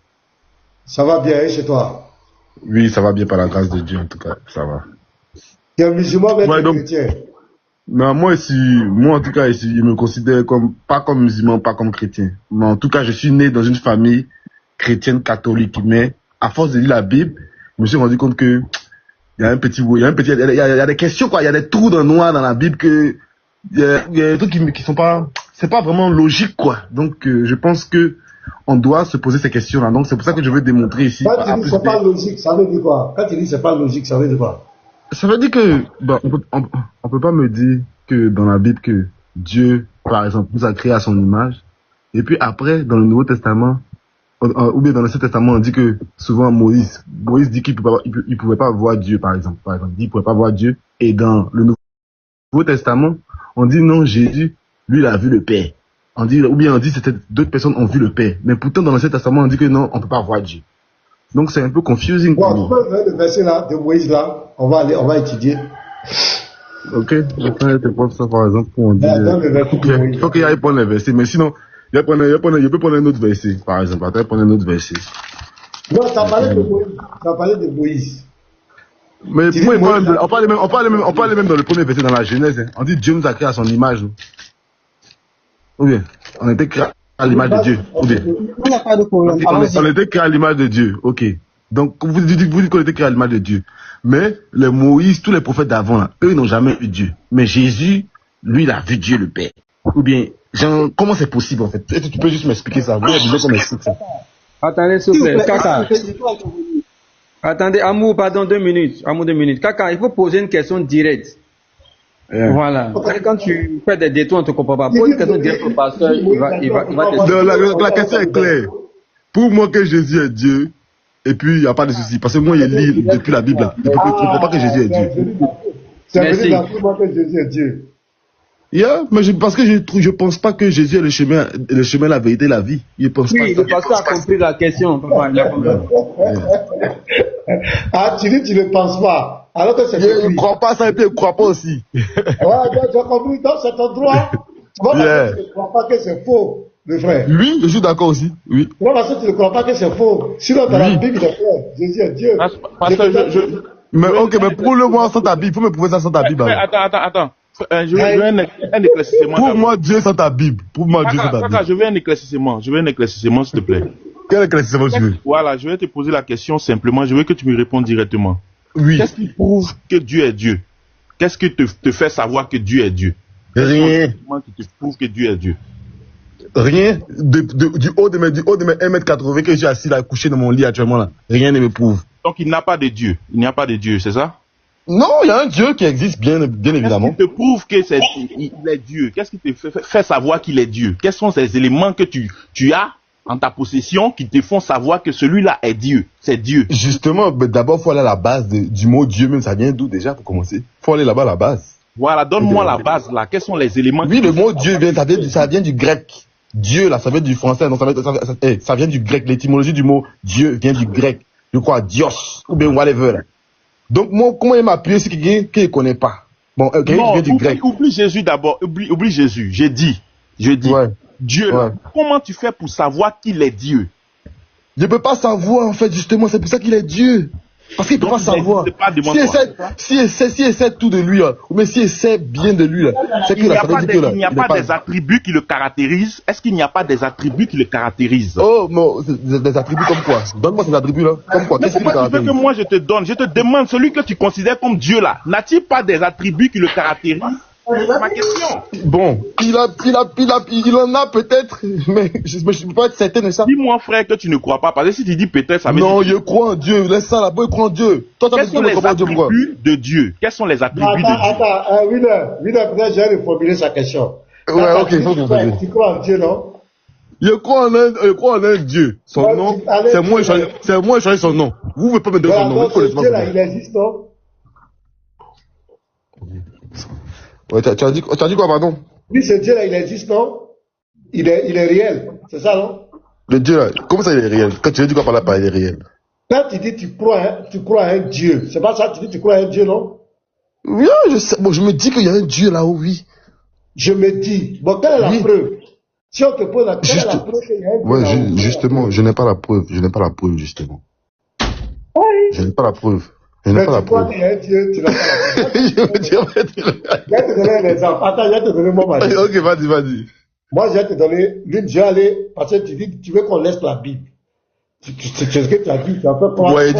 Ça va bien, et chez toi? Oui, ça va bien par la grâce de Dieu, en tout cas. Ça va. Tu es musulman, mais tu es chrétien? Non, moi en tout cas, ici, je me considère pas comme musulman, pas comme chrétien. Mais en tout cas, je suis né dans une famille chrétienne catholique. Mais à force de lire la Bible, je me suis rendu compte que il y a des questions, quoi. Il y a des trous dans le noir dans la Bible il y a des trucs qui sont pas, c'est pas vraiment logique, quoi. Donc, je pense que on doit se poser ces questions-là. Donc, c'est pour ça que je veux démontrer ici. Quand tu dis c'est pas logique, ça veut dire quoi? Quand tu dis c'est pas logique, ça veut dire quoi? Ça veut dire que, on peut pas me dire que dans la Bible que Dieu, par exemple, nous a créé à son image. Et puis après, dans le Nouveau Testament, ou bien dans l'Ancien Testament, on dit que souvent Moïse dit qu'il pouvait pas voir Dieu, par exemple. Il dit qu'il pouvait pas voir Dieu. Et dans le Nouveau Testament, on dit non, Jésus, lui, il a vu le Père. On dit que d'autres personnes ont vu le Père. Mais pourtant, dans l'Ancien Testament, on dit que non, on peut pas voir Dieu. Donc, c'est un peu confusing. Bon, tu peux faire le verset là, de Moïse là. On va étudier. Ok. Je vais te prendre ça, par exemple, pour on dit, il faut qu'il aille prendre les versets. Mais sinon, je peux prendre un autre verset, par exemple. Attends, prendre un autre verset. Non, t'as parlé de Moïse. Mais on parle même dans le premier verset, dans la Genèse. Hein. On dit Dieu nous a créé à son image. Ou bien, on était créé à l'image de Dieu. Ou bien, Il n'y a pas de problème. on était créé à l'image de Dieu. Ok. Donc, vous dites qu'on était créé à l'image de Dieu. Mais les Moïse, tous les prophètes d'avant, là, eux, ils n'ont jamais vu Dieu. Mais Jésus, lui, il a vu Dieu le Père. Ou bien, genre, comment c'est possible, en fait? Est-ce que tu peux juste m'expliquer ça? Vous avez qu'on m'explique ça. Attendez, s'il vous plaît. Kaka. Attendez, Amour, pardon, 2 minutes. Amour, 2 minutes. Kaka, il faut poser une question directe. Yeah. Voilà. Quand tu fais des détours, on ne te comprend pas. Pose une question directe au pasteur, il va te... La question est claire. Pour moi que Jésus est Dieu, et puis il n'y a pas de souci. Parce que moi, je lis depuis la Bible. Je ne comprends pas que Jésus est Dieu. C'est vrai pour moi que Jésus est Dieu. Yeah, mais parce que je pense pas que Jésus est le chemin, la vérité, la vie. Je pense pas. Oui, le pasteur a compris la question. Ah, tu dis tu ne penses pas. Alors que c'est je ne crois pas ça et puis je ne crois pas aussi. Ouais, j'ai compris. Donc c'est ton droit. Tu vois, parce que tu ne crois pas que c'est faux, le frère. Oui, je suis d'accord aussi. Oui. Tu vois, parce que tu ne crois pas que c'est faux. Sinon, dans la Bible, Jésus est Dieu. Mais ok, mais prouve-le-moi sans ta Bible. Il faut me prouver ça sans ta Bible. Attends. Je veux un éclaircissement. Pour moi, Dieu sans ta Bible. Pour moi, Dieu sans ta Bible. Je veux un éclaircissement. s'il te plaît. Quel éclaircissement tu veux? Voilà, je vais te poser la question simplement. Je veux que tu me répondes directement. Oui. Qu'est-ce qui prouve que Dieu est Dieu? Qu'est-ce qui te fait savoir que Dieu est Dieu? Rien. Qui te prouve que Dieu est Dieu? Rien. Du haut de mes 1m80 que je suis assis là, couché dans mon lit actuellement là. Rien ne me prouve. Donc il n'a pas de Dieu. Il n'y a pas de Dieu, c'est ça? Non, il y a un Dieu qui existe bien évidemment. Qu'est-ce qui te prouve qu'il est Dieu? Qu'est-ce qui te fait savoir qu'il est Dieu? Quels sont ces éléments que tu as en ta possession qui te font savoir que celui-là est Dieu? C'est Dieu. Justement, d'abord, il faut aller à la base du mot Dieu, même ça vient d'où déjà pour commencer? Il faut aller là-bas à la base. Voilà, donne-moi la base là. Quels sont les éléments? Oui, le mot Dieu ça vient du grec. Dieu là, ça vient du français, donc ça vient du grec. L'étymologie du mot Dieu vient du grec. Je crois Dios ou bien whatever là. Donc, moi, comment il m'a appuyé sur quelqu'un qui ne connaît pas? Bon, quelqu'un qui vient du grec. Oublie Jésus d'abord. Oublie Jésus. J'ai dit. Ouais. Dieu, ouais. Comment tu fais pour savoir qu'il est Dieu? Je ne peux pas savoir, en fait, justement. C'est pour ça qu'il est Dieu. Parce qu'il ne peut pas savoir. S'il essaie tout de lui, ou même s'il essaie bien de lui, c'est qu'il a pas Il n'y a pas des attributs qui le caractérisent. Est-ce qu'il n'y a pas des attributs qui le caractérisent? Oh, non, des attributs comme quoi? Donne-moi ces attributs-là. Comme quoi? Qu'est-ce qui le caractérise? Que moi je te donne, je te demande, celui que tu considères comme Dieu là, n'a-t-il pas des attributs qui le caractérisent? C'est ma question. Bon, il en a peut-être, mais je ne peux pas être certain de ça. Dis-moi, frère, que tu ne crois pas, parce que si tu dis peut-être, ça veut dire... Non, je crois en Dieu, laisse ça là-bas, je crois en Dieu. Toi, quels sont les attributs de Dieu? Quels sont les attributs de Dieu? Attends, Willer, peut-être j'ai reformulé sa question. Ouais, ok, il faut que je Tu crois en Dieu, non? Je crois en un Dieu. Son nom, c'est moi qui choisis son nom. Vous ne pouvez pas me donner son nom. Ce Dieu là, il existe, non? Ouais, tu as dit quoi, pardon? Oui, ce Dieu là, il existe, non? Il est réel, c'est ça, non? Le Dieu là, comment ça il est réel? Quand tu dis quoi par là, il est réel? Quand tu dis tu crois à un Dieu, c'est pas ça, tu dis tu crois à un Dieu, non? Oui, je sais. Bon, je me dis qu'il y a un Dieu là-haut, oui. Je me dis, bon, quelle est la preuve? Si on te pose la question, quelle est la preuve qu'il y a un Dieu là-haut? Ouais, justement, je n'ai pas la preuve, justement. Oui. Je n'ai pas la preuve. Je n'ai pas la preuve. Tu n'as pas la preuve. Je vais te donner un exemple. Attends, je vais te donner mon mari. Ok, vas-y. Moi, je vais te donner, je vais aller, parce que tu dis, tu veux qu'on laisse la Bible. C'est ce que tu as dit. Tu as fait croire. Ouais,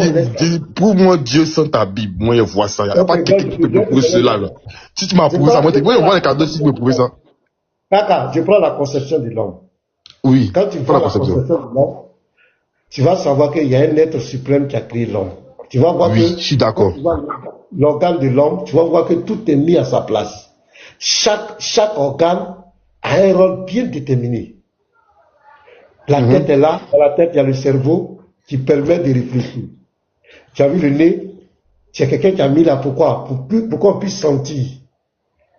prouve-moi Dieu sans ta Bible. Moi, je vois ça. Il n'y a pas quelqu'un qui peut me prouver cela, là. Si tu m'as prouvé ça, moi, je vois les cadeaux si tu me prouves ça. Kaka, je prends la conception de l'homme. Oui. Quand tu prends la conception de l'homme, tu vas savoir qu'il y a un être suprême qui a créé l'homme. Tu vas voir oui, je suis d'accord. L'organe de l'homme, tu vas voir que tout est mis à sa place. Chaque organe a un rôle bien déterminé. La tête est là, dans la tête il y a le cerveau qui permet de réfléchir. Tu as vu le nez, c'est quelqu'un qui a mis là, pourquoi? Pour qu'on puisse sentir.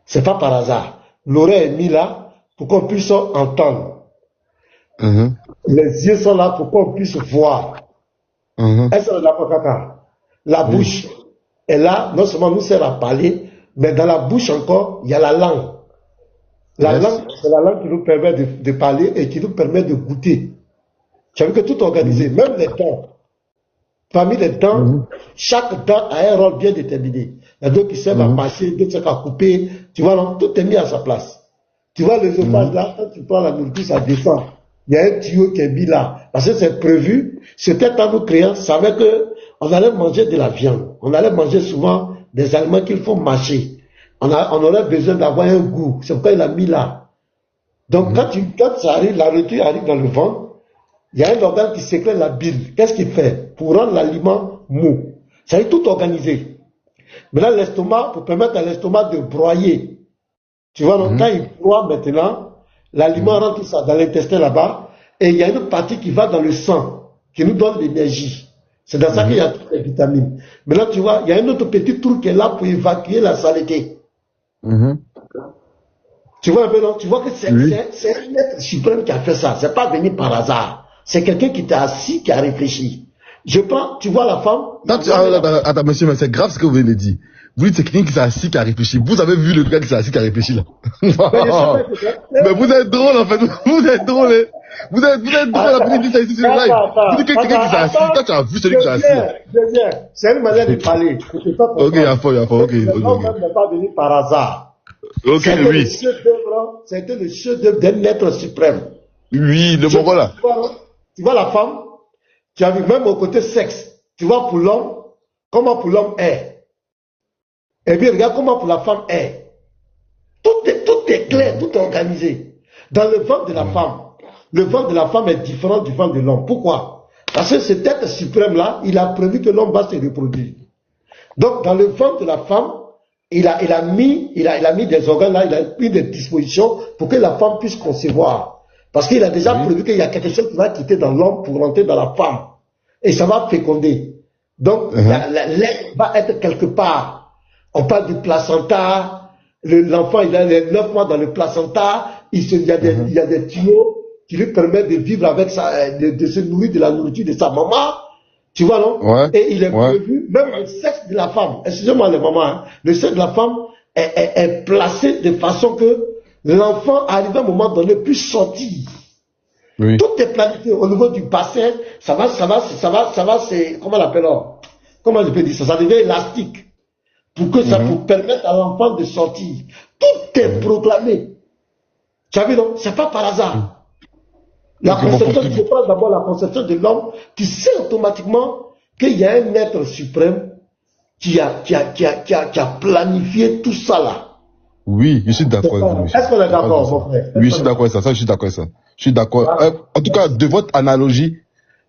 C'est pas par hasard. L'oreille est mise là pour qu'on puisse entendre. Les yeux sont là pour qu'on puisse voir. Est-ce que d'accord, Kaka? La bouche est là, non seulement nous sert à parler, mais dans la bouche encore, il y a la langue. La langue, c'est la langue qui nous permet de parler et qui nous permet de goûter. Tu as vu que tout est organisé, même les dents. Parmi les dents, chaque dent a un rôle bien déterminé. Il y a d'autres qui servent à mâcher, d'autres qui servent à couper. Tu vois, non, tout est mis à sa place. Tu vois, les œufs là, quand tu prends la nourriture, ça descend. Il y a un tuyau qui est mis là. Parce que c'est prévu. C'était en nous créant, savait que on allait manger de la viande. On allait manger souvent des aliments qu'il faut mâcher. On aurait besoin d'avoir un goût. C'est pourquoi il a mis là. Donc, quand ça arrive, la nourriture arrive dans le ventre, il y a un organe qui sécrète la bile. Qu'est-ce qu'il fait? Pour rendre l'aliment mou. Ça est tout organisé. Maintenant, l'estomac, pour permettre à l'estomac de broyer. Tu vois, donc, quand il broie maintenant, l'aliment rentre tout ça dans l'intestin là-bas, et il y a une partie qui va dans le sang, qui nous donne l'énergie. C'est dans ça qu'il y a toutes les vitamines. Maintenant, tu vois, il y a un autre petit trou qui est là pour évacuer la saleté. Tu vois un peu, non? Tu vois que c'est un être suprême qui a fait ça. C'est pas venu par hasard. C'est quelqu'un qui t'a assis, qui a réfléchi. Je prends, tu vois la femme. Attends, monsieur, mais c'est grave ce que vous venez de dire. Vous dites c'est quelqu'un qui s'est assis, qui a réfléchi. Vous avez vu le gars qui s'est assis, qui a réfléchi là. Mais vous êtes drôle en fait. Vous êtes drôle. Vous êtes drôle la petite dit ça ici sur le live. Vous dites que quelqu'un qui s'est assis. Quand tu as vu celui qui s'est assis. C'est une manière de parler. Ok, il y a fort. Ok. L'homme même n'est pas venu par hasard. Ok, oui. C'était le chef-d'œuvre d'un être suprême. Oui, le Mongol là. Tu vois la femme, tu as vu même au côté sexe, tu vois pour l'homme, comment pour l'homme est. Et puis regarde comment pour la femme est. Tout est clair, tout est organisé. Dans le ventre de la femme, le ventre de la femme est différent du ventre de l'homme. Pourquoi? Parce que cet être suprême là, il a prévu que l'homme va se reproduire. Donc dans le ventre de la femme, il a mis des organes là, il a mis des dispositions pour que la femme puisse concevoir. Parce qu'il a déjà prévu qu'il y a quelque chose qui va quitter dans l'homme pour rentrer dans la femme. Et ça va féconder. Donc, l'être va être quelque part. On parle du placenta. L'enfant, il a les 9 mois dans le placenta. Il y a des tuyaux qui lui permettent de vivre avec ça, de se nourrir de la nourriture de sa maman. Tu vois, non? Et il est prévu, même le sexe de la femme. Excusez-moi les mamans, hein, le sexe de la femme est placé de façon que l'enfant, arrivé à un moment donné, puisse sortir. Tout est planifié au niveau du bassin. Ça va, c'est, comment on l'appelle? Comment je peux dire ça? Ça devient élastique. Pour que ça pour permettre à l'enfant de sortir. Tout est proclamé. Tu as vu, non? C'est pas par hasard. La conception, je prends d'abord la conception de l'homme, tu sais automatiquement qu'il y a un être suprême qui a planifié tout ça là. Oui, je suis d'accord avec vous. Est-ce qu'on est d'accord, mon frère? Oui, je suis d'accord avec ça. Je suis d'accord avec ça. Je suis d'accord. En tout cas, de votre analogie,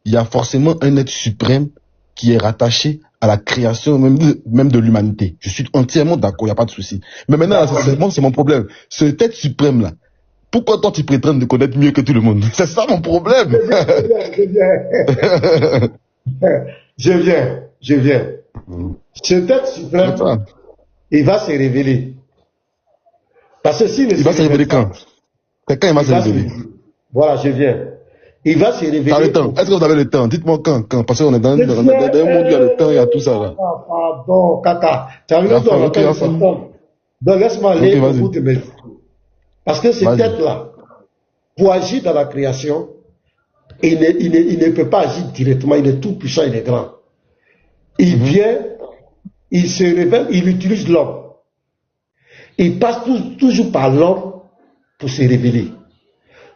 il y a forcément un être suprême qui est rattaché à la création même de l'humanité. Je suis entièrement d'accord, il n'y a pas de souci. Mais maintenant, c'est mon problème. Cet être suprême-là, pourquoi toi tu prétends de connaître mieux que tout le monde? C'est ça mon problème. Je viens. Cet être suprême, il va se révéler. Parce que s'il il va se révéler quand? C'est quand il va se révéler? Voilà, je viens. Il va se révéler. T'as le temps. Est-ce que vous avez le temps? Dites-moi quand. Parce qu'on est dans un monde où il y a le temps, il y a tout ça là. Pardon, Kaka. Tu as vu donc laisse-moi aller au bout de mes... Parce que cet être-là, pour agir dans la création, il ne peut pas agir directement. Il est tout puissant, il est grand. Il vient, il se révèle, il utilise l'homme. Il passe toujours par l'homme pour se révéler.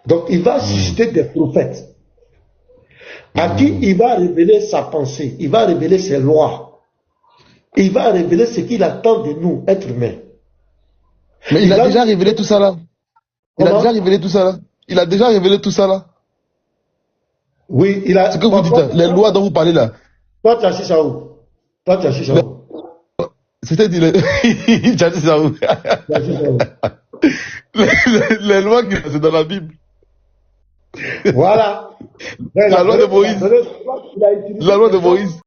Donc il va susciter des prophètes. À qui il va révéler sa pensée, il va révéler ses lois, il va révéler ce qu'il attend de nous, êtres humains. Mais il a déjà révélé tout ça là. Il a déjà révélé tout ça là. Il a déjà révélé tout ça là. Oui, il a. Ce que vous dites, les lois dont vous parlez là. Toi, tu as assis ça où? Toi, tu as assis ça où? C'était dit, tu as dit ça où? Les lois qui sont dans la Bible. Voilà. La loi de Moïse. La loi de Moïse.